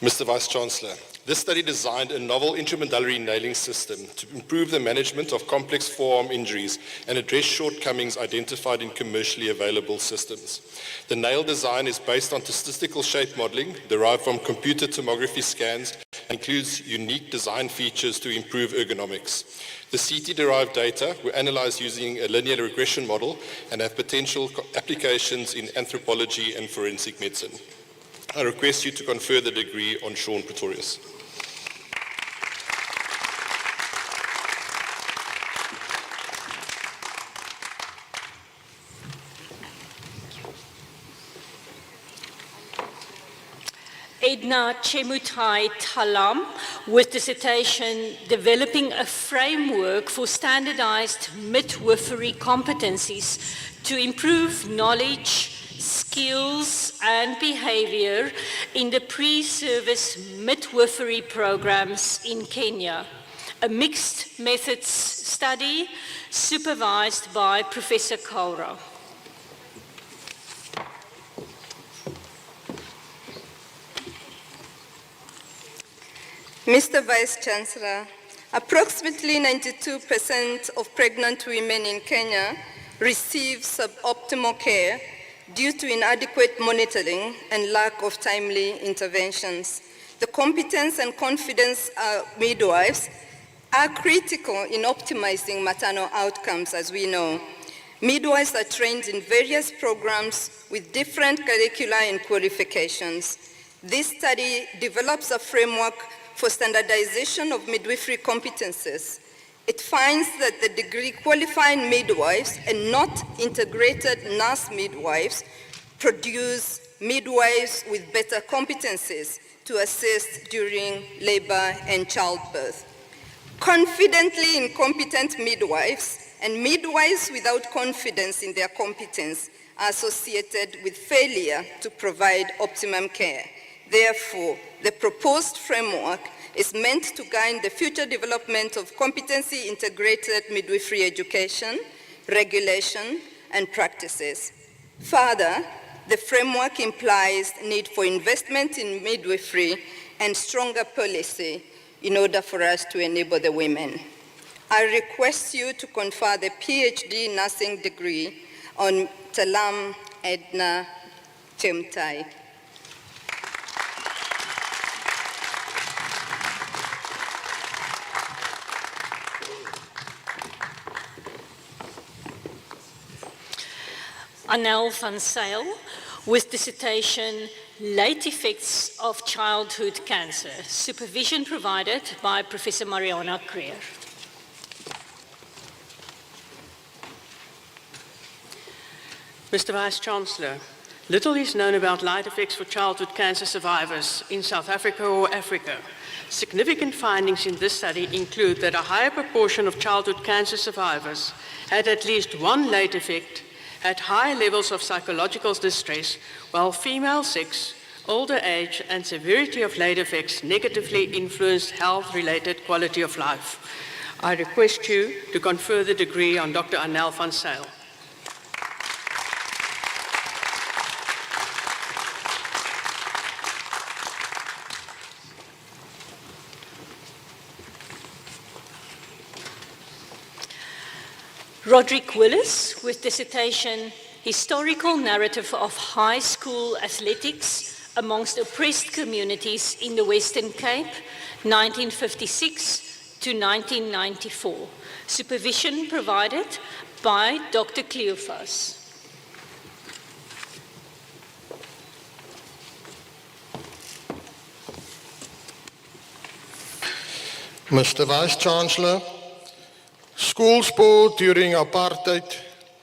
U: Mr. Vice-Chancellor, this study designed a novel intramedullary nailing system to improve the management of complex forearm injuries and address shortcomings identified in commercially available systems. The nail design is based on statistical shape modeling derived from computer tomography scans and includes unique design features to improve ergonomics. The CT-derived data were analyzed using a linear regression model and have potential applications in anthropology and forensic medicine. I request you to confer the degree on Sean Pretorius.
E: Edna Chemutai Talam, with dissertation Developing a Framework for Standardized Midwifery Competencies to Improve Knowledge, Skills and Behavior in the Pre-Service Midwifery Programs in Kenya, a mixed methods study supervised by Professor Kaura.
T: Mr. Vice-Chancellor, approximately 92% of pregnant women in Kenya receive suboptimal care due to inadequate monitoring and lack of timely interventions. The competence and confidence of midwives are critical in optimizing maternal outcomes, as we know. Midwives are trained in various programs with different curricula and qualifications. This study develops a framework for standardization of midwifery competences. It finds that the degree qualifying midwives and not integrated nurse midwives produce midwives with better competencies to assist during labor and childbirth. Confidently incompetent midwives and midwives without confidence in their competence are associated with failure to provide optimum care. Therefore, the proposed framework is meant to guide the future development of competency-integrated midwifery education, regulation, and practices. Further, the framework implies need for investment in midwifery and stronger policy in order for us to enable the women. I request you to confer the PhD nursing degree on Talam Edna Chemtai.
E: Anel van Zyl, with dissertation Late Effects of Childhood Cancer, supervision provided by Professor Mariana Creer.
V: Mr. Vice-Chancellor, little is known about light effects for childhood cancer survivors in South Africa or Africa. Significant findings in this study include that a higher proportion of childhood cancer survivors had at least one late effect, had high levels of psychological distress, while female sex, older age, and severity of late effects negatively influenced health-related quality of life. I request you to confer the degree on Dr. Anel van Zyl.
E: Roderick Willis, with dissertation Historical Narrative of High School Athletics, amongst oppressed communities in the Western Cape, 1956 to 1994. Supervision provided by Dr. Cleophas.
U: Mr. Vice-Chancellor, school sport during apartheid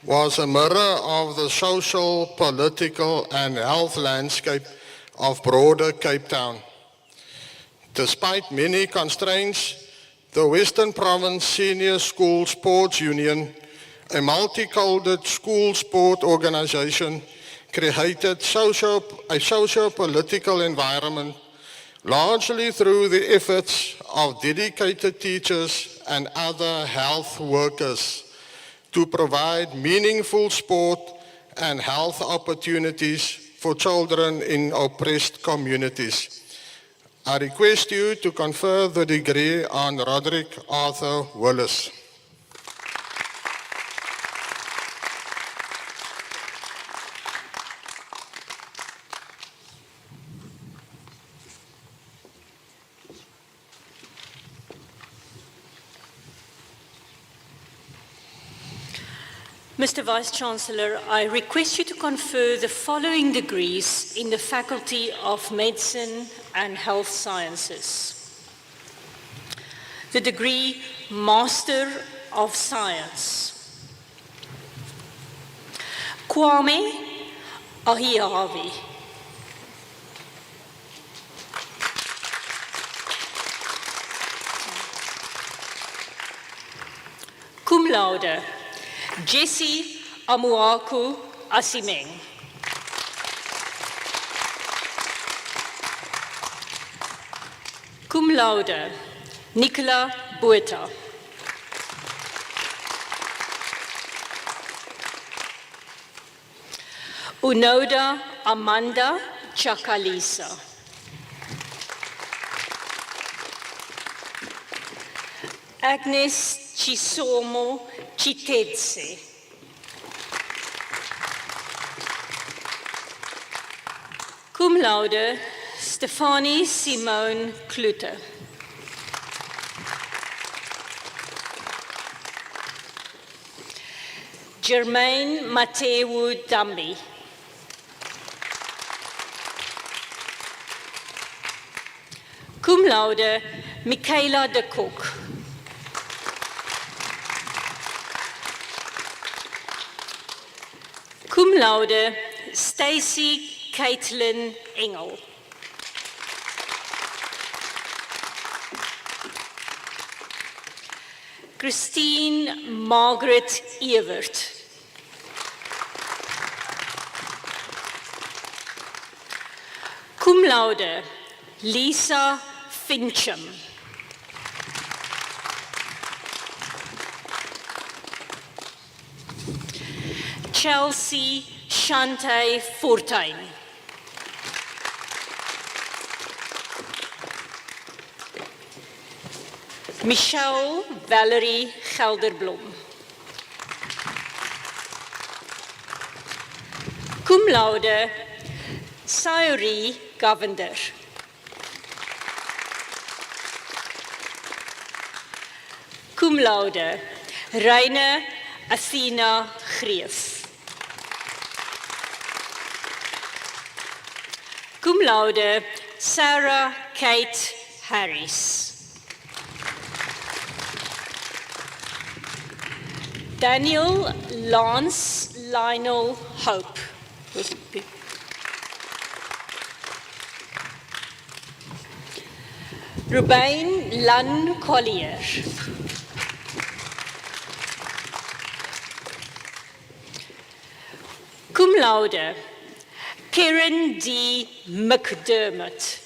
U: was a mirror of the social, political and health landscape of broader Cape Town. Despite many constraints, the Western Province Senior School Sports Union, a multi-coded school sport organization, created a socio-political environment largely through the efforts of dedicated teachers and other health workers to provide meaningful sport and health opportunities for children in oppressed communities. I request you to confer the degree on Roderick Arthur Willis.
E: Mr. Vice-Chancellor, I request you to confer the following degrees in the Faculty of Medicine and Health Sciences. The degree Master of Science. Kwame Ahiavi. Cum laude, Jesse Amuaku Asimeng. Cum laude, Nicola Bueta. Unoda Amanda Chakalisa. Agnes Chisomo Chitetse. Cum laude, Stefanie Simone Klute. Germaine Matewu Dambi. Cum laude, Michaela de Kok. Cum laude, Stacy Caitlin Engel. Christine Margaret Evert. Cum laude, Lisa Fincham. Chelsea Shante Fortuin. Michelle Valerie Gelderblom. Cum laude, Sayuri Govender. Cum laude, Reine Athena Greef. Cum laude, Sarah Kate Harris. Daniel Lance Lionel Hope. Rubain Lan Collier. Cum laude, Karen D. McDermott.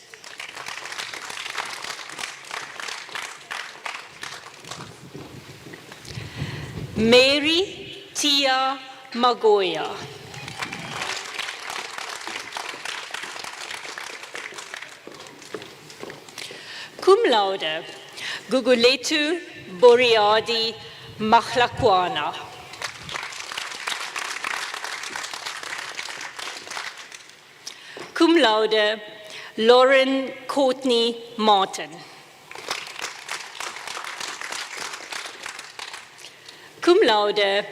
E: Mary Tia Magoya. Cum laude, Guguletu Boriadi Mahlakwana. Cum laude, Lauren Courtney Martin. Cum laude,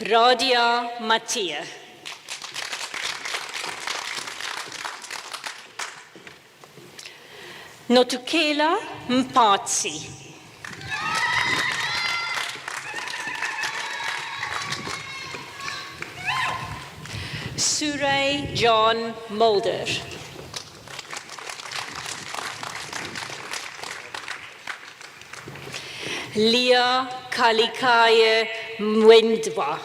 E: Radia Mattia. Notukela Mpatsi. Surrey John Mulder. Leah Kalikaya Mwendwa.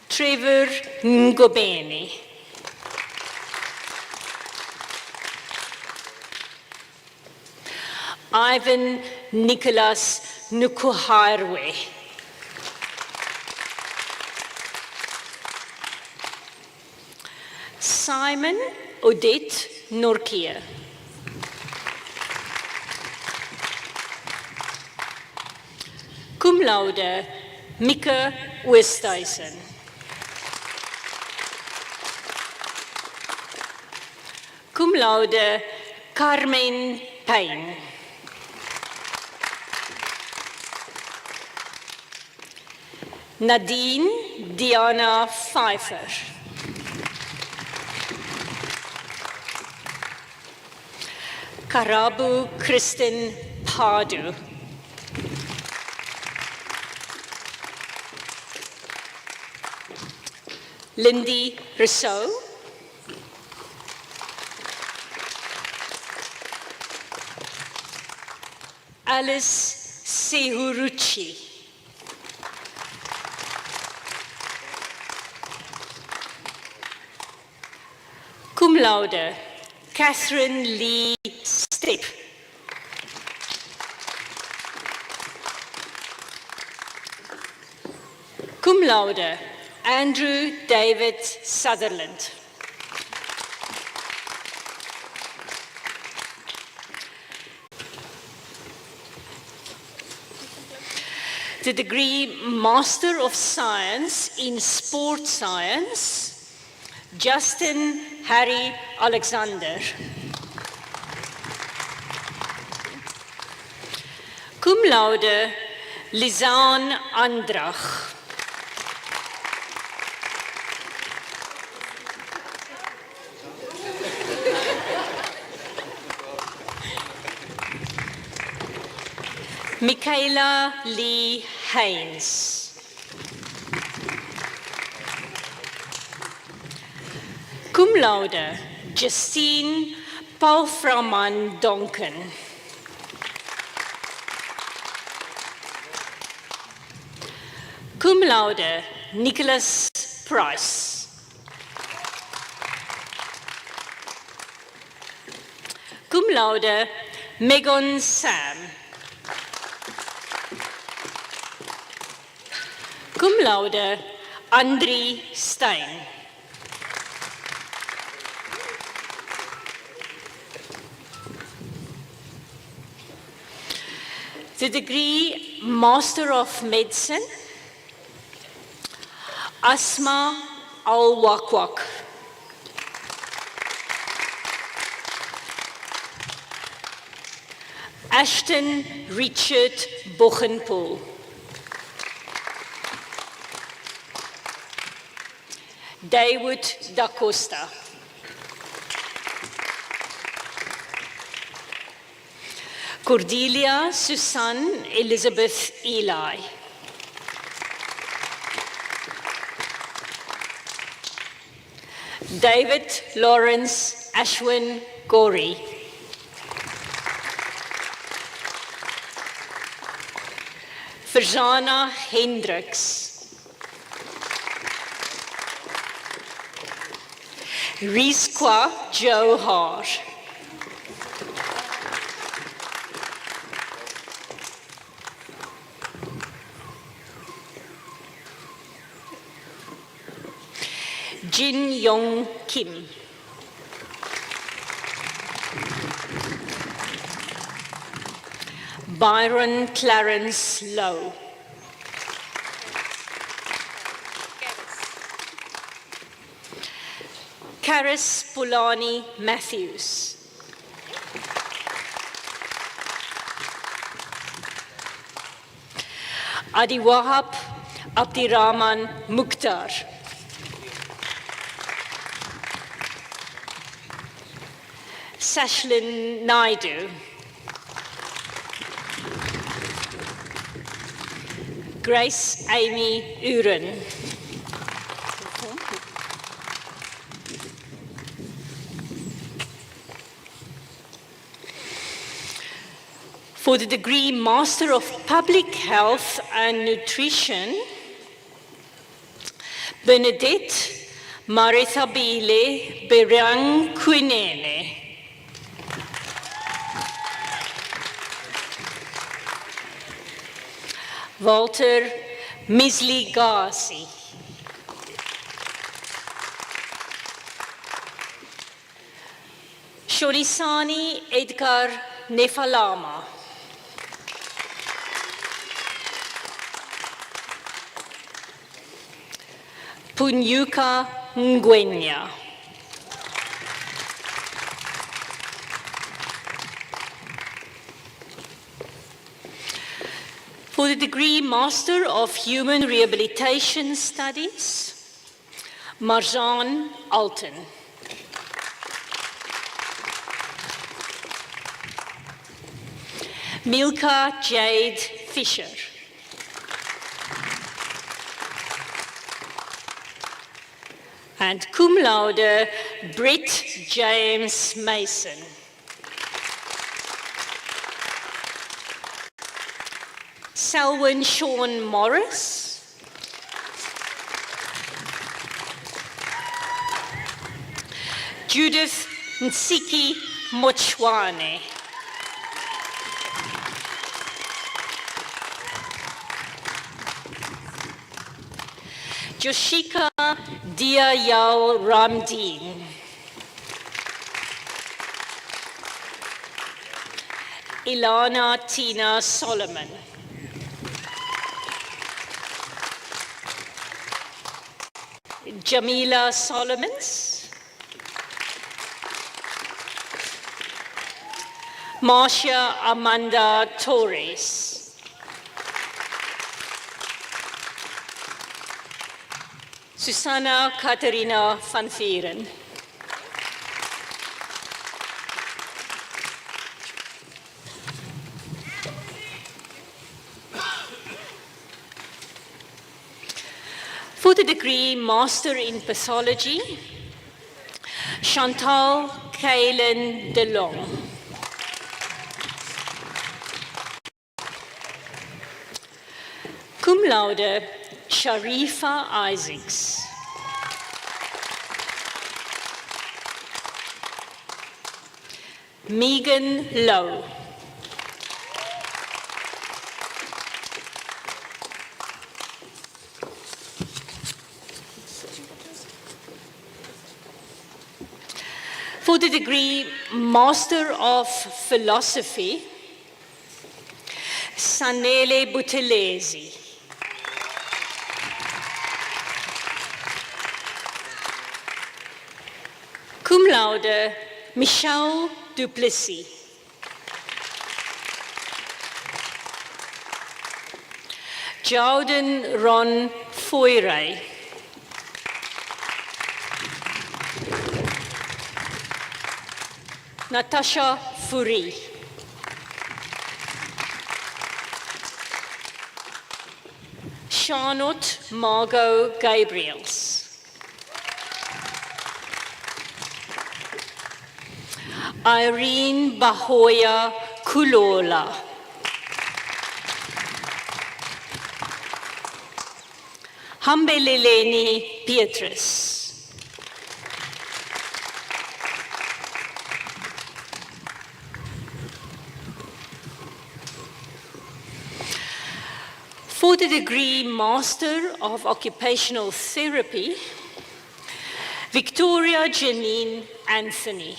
E: Trevor Ngobeni. Ivan Nicholas Nukuharwe. Simon Odette Norkia. Cum laude, Mika Oosthuizen. Cum laude, Carmen Payne. Nadine Diana Pfeiffer. Karabu Kristen Padu. Lindy Rousseau. Alice Sehuruchi. Cum laude, Catherine Lee Stepp. Cum laude, Andrew David Sutherland. The degree Master of Science in Sport Science, Justin Harry Alexander. Cum laude, Lisanne Andrach. Michaela Lee Haynes. Cum laude, Justine Paulframan Donken. Cum laude, Nicholas Price. Cum laude, Megan Sam. Cum laude, Andri Stein. The degree Master of Medicine, Asma Al-Wakwak. Ashton Richard Bochenpoel. David da Costa. Cordelia Susan Elizabeth Eli. David Lawrence Ashwin Gori. Verzana Hendricks. Rizqua Johar. Jin Yong Kim. Byron Clarence Lowe. Karis Polani Matthews. Adiwahab Abdirahman Mukhtar. Sashlin Naidu. Grace Amy Uren. For the degree Master of Public Health and Nutrition, Bernadette Marithabile Berang Kunene. Walter Misli Ghazi. Shorisani Edgar Nefalama. Punyuka Ngwenya. For the degree Master of Human Rehabilitation Studies, Marjan Alton. Milka Jade Fisher. And cum laude, Britt James Mason. Selwyn Sean Morris. Judith Nsiki Mochwane. Joshika Diayal Ramdeen. Ilana Tina Solomon. Jamila Solomons. Marcia Amanda Torres. Susanna Katarina van Vieren. For the degree Master in Pathology, Chantal Kaylin DeLong. Cum laude, Sharifa Isaacs. Megan Lowe. For the degree Master of Philosophy, Sanele Buthelezi. Cum laude, Michelle Duplessis. Jowden Ron Foyray. Natasha Furi. Charlotte Margot Gabriels. Irene Bahoya Kulola. Hambeleleni Beatrice. For the degree Master of Occupational Therapy, Victoria Janine Anthony.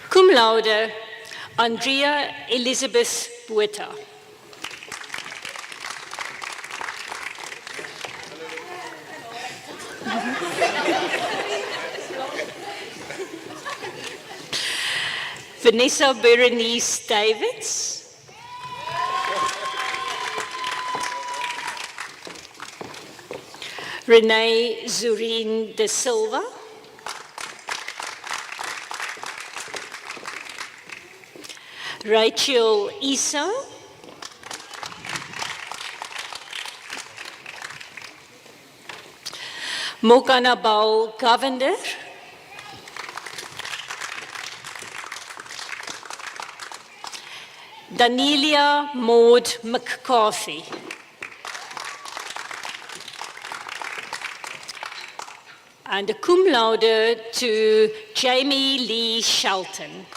E: Cum laude, Andrea Elizabeth Bueta. Vanessa Berenice Davids. Renee Zureen de Silva. Rachel Iso. Mokana Bal Govender. Danielia Maud McCarthy. And a cum laude to Jamie Lee Shelton.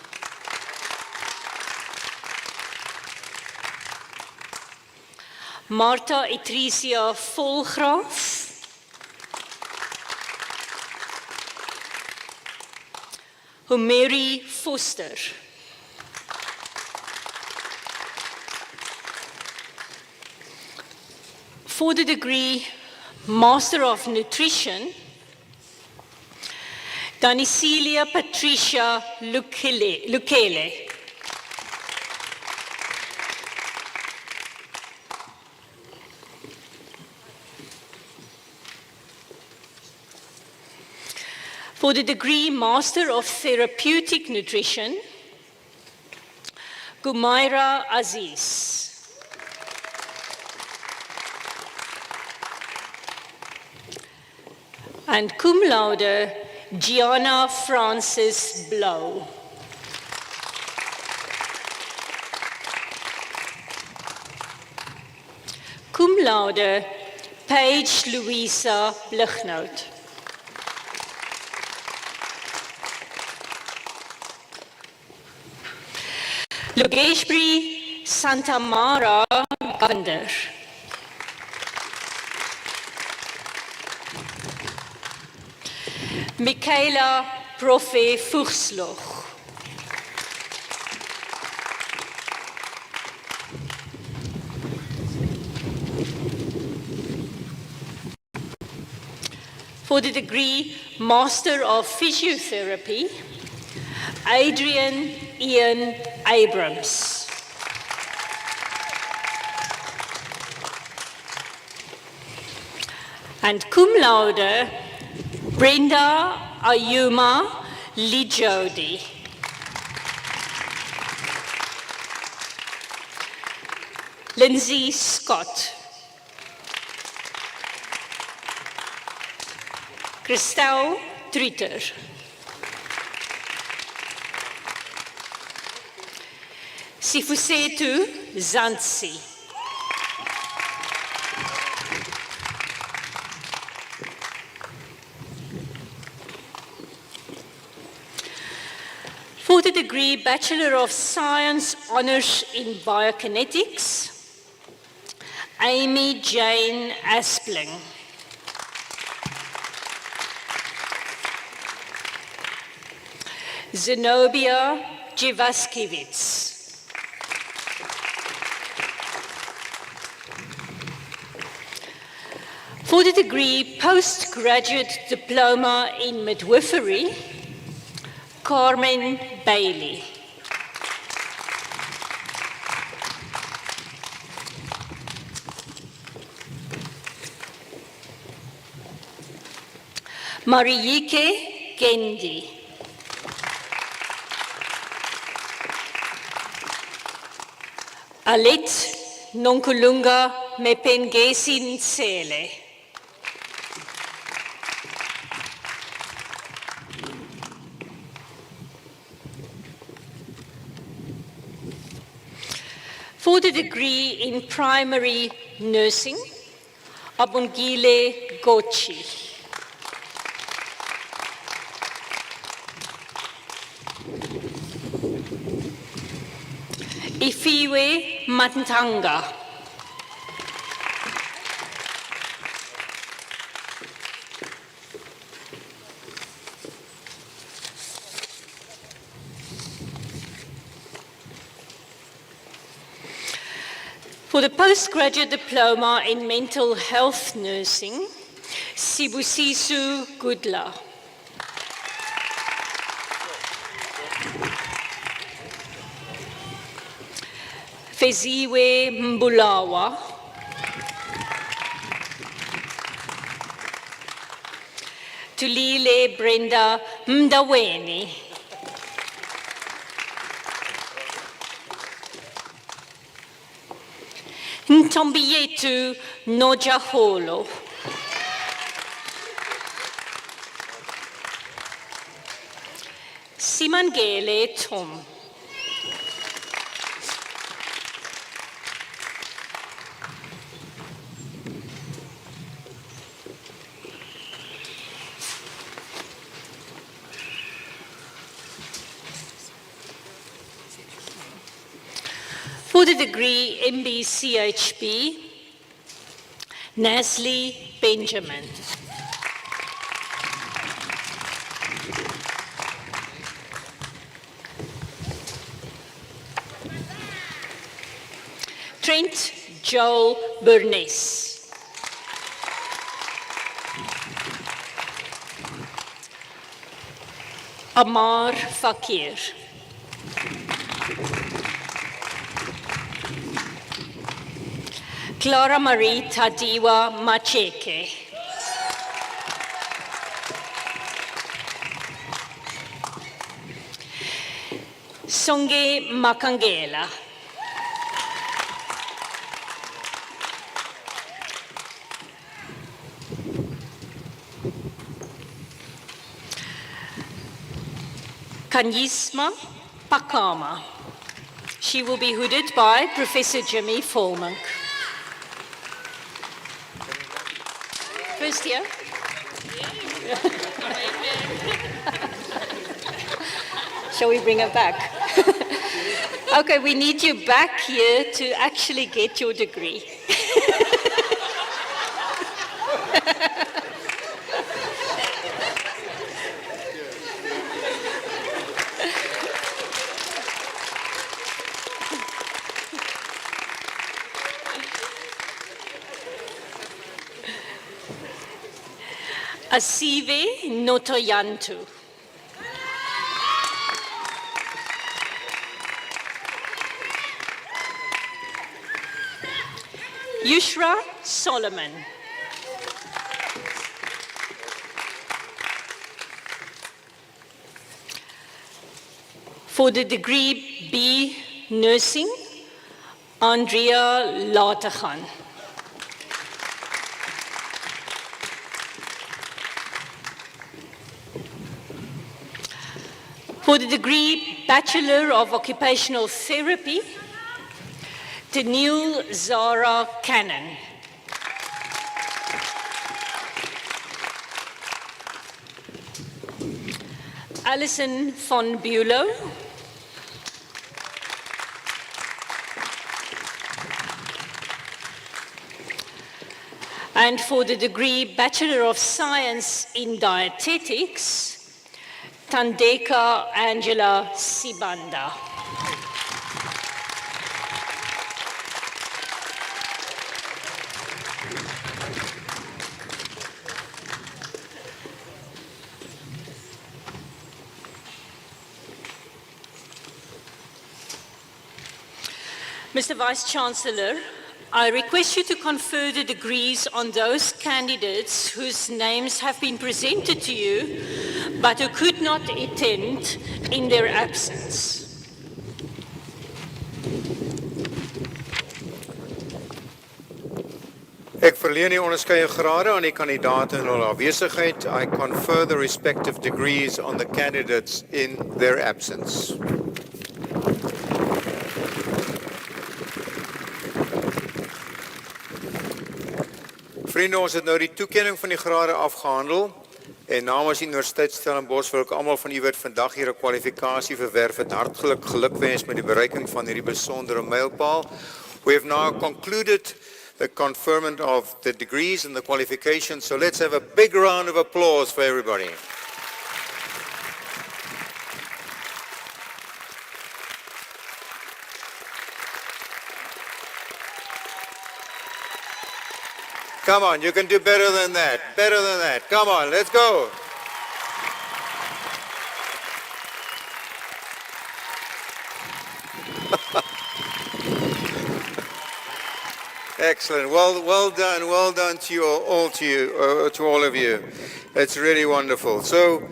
E: Martha Etricia Volgraaf. Mary Foster. For the degree Master of Nutrition, Danicilia Patricia Lukele. For the degree Master of Therapeutic Nutrition, Gumaira Aziz. And cum laude, Gianna Francis Blow. Cum laude, Paige Louisa Blichnout. Lugeshbri Santa Mara Gander. Michaela Profe Fuchsloch. For the degree Master of Physiotherapy, Adrian Ian Abrams. And cum laude, Brenda Ayuma Lijodi. Lindsay Scott. Christel Trieter. Sifusetu Zansi. For the degree Bachelor of Science Honours in Biokinetics, Amy Jane Aspling. Zenobia Jivaskiewicz. For the degree Postgraduate Diploma in Midwifery, Carmen Bailey. Marieke Gendi. Alet Nonkulunga Mepengesi Nsele. For the degree in primary nursing, Abungile Gochi. Ifiwe Matantanga. For the postgraduate diploma in mental health nursing, Sibusiso Gudla. Feziwe Mbulawa, Tulile Brenda Mdaweni, Ntombiyetu Nojaholo, Simangele Tom, for the degree MB-CHB, Nasli Benjamin. Trent Joel Burness. Amar Fakir. Clara Marie Tadiwa Macheke. Songe Makangela. Kanyisma Pakama. She will be hooded by Professor Jimmy Folmunk. First here. Shall we bring her back? Okay, we need you back here to actually get your degree. Asive Notoyantu. Yushra Solomon. For the degree B Nursing, Andrea Lateghan. For the degree Bachelor of Occupational Therapy, Daniel Zara Cannon. Alison von Bulow. And for the degree Bachelor of Science in Dietetics, Tandeka Angela Sibanda. Mr. Vice-Chancellor, I request you to confer the degrees on those candidates whose names have been presented to you, but who could not attend in their absence.
C: Ek verleen die onderskeie grade aan die kandidaate in hul afwesigheid. I confer the respective degrees on the candidates in their absence. Vriende, ons het nou die toekenning van die grade afgehandel. En namens die Universiteit Stellenbosch wil ek almal van u wat vandag hier 'n kwalifikasie verwerf het, hartlik gelukwens met die bereiking van hierdie besondere mylpaal. We have now concluded the conferment of the degrees and the qualifications, so let's have a big round of applause for everybody. Come on, you can do better than that. Better than that. Come on, let's go. Excellent. Well done to you all, to all of you. It's really wonderful. So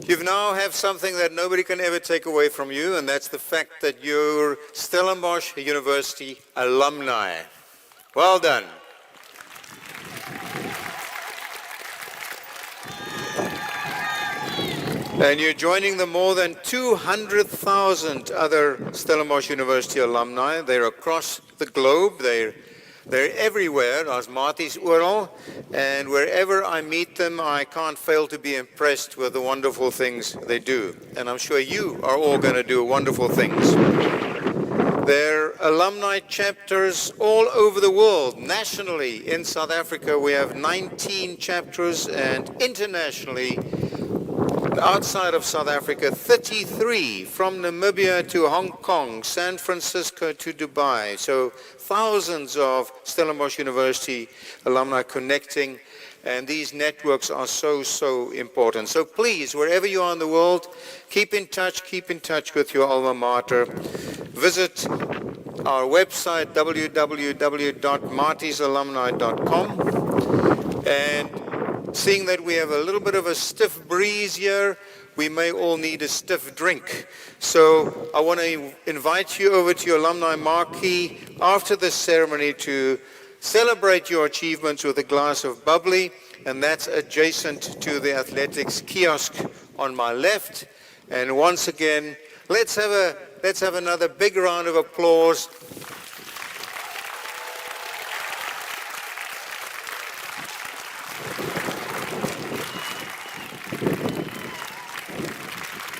C: you now have something that nobody can ever take away from you, and that's the fact that you're Stellenbosch University alumni. Well done. And you're joining the more than 200,000 other Stellenbosch University alumni. They're across the globe. They're everywhere, as Marty's oral, and wherever I meet them, I can't fail to be impressed with the wonderful things they do. And I'm sure you are all going to do wonderful things. There are alumni chapters all over the world. Nationally, in South Africa, we have 19 chapters, and internationally, outside of South Africa, 33, from Namibia to Hong Kong, San Francisco to Dubai. So thousands of Stellenbosch University alumni connecting, and these networks are so important. So please, wherever you are in the world, keep in touch with your alma mater. Visit our website, www.martysalumni.com, and seeing that we have a little bit of a stiff breeze here, we may all need a stiff drink. So I want to invite you over to your alumni marquee after this ceremony to celebrate your achievements with a glass of bubbly, and that's adjacent to the athletics kiosk on my left. And once again, let's have another big round of applause.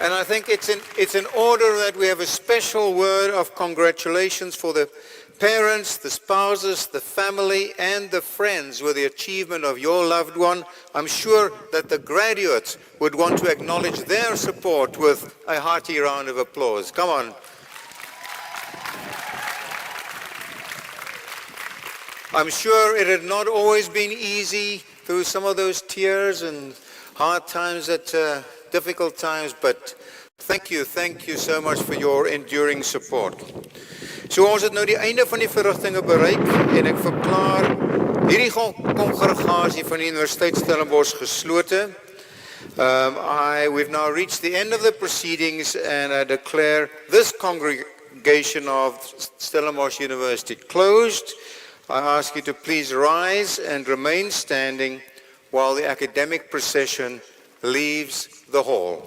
C: And I think it's in order that we have a special word of congratulations for the parents, the spouses, the family, and the friends with the achievement of your loved one. I'm sure that the graduates would want to acknowledge their support with a hearty round of applause. Come on. I'm sure it had not always been easy through some of those tears and hard times difficult times, but thank you so much for your enduring support. So ons het nou die einde van die verrigtinge bereik en ek verklaar hierdie kongregasie van die Universiteit Stellenbosch geslote. We've now reached the end of the proceedings, and I declare this congregation of Stellenbosch University closed. I ask you to please rise and remain standing while the academic procession leaves the hall.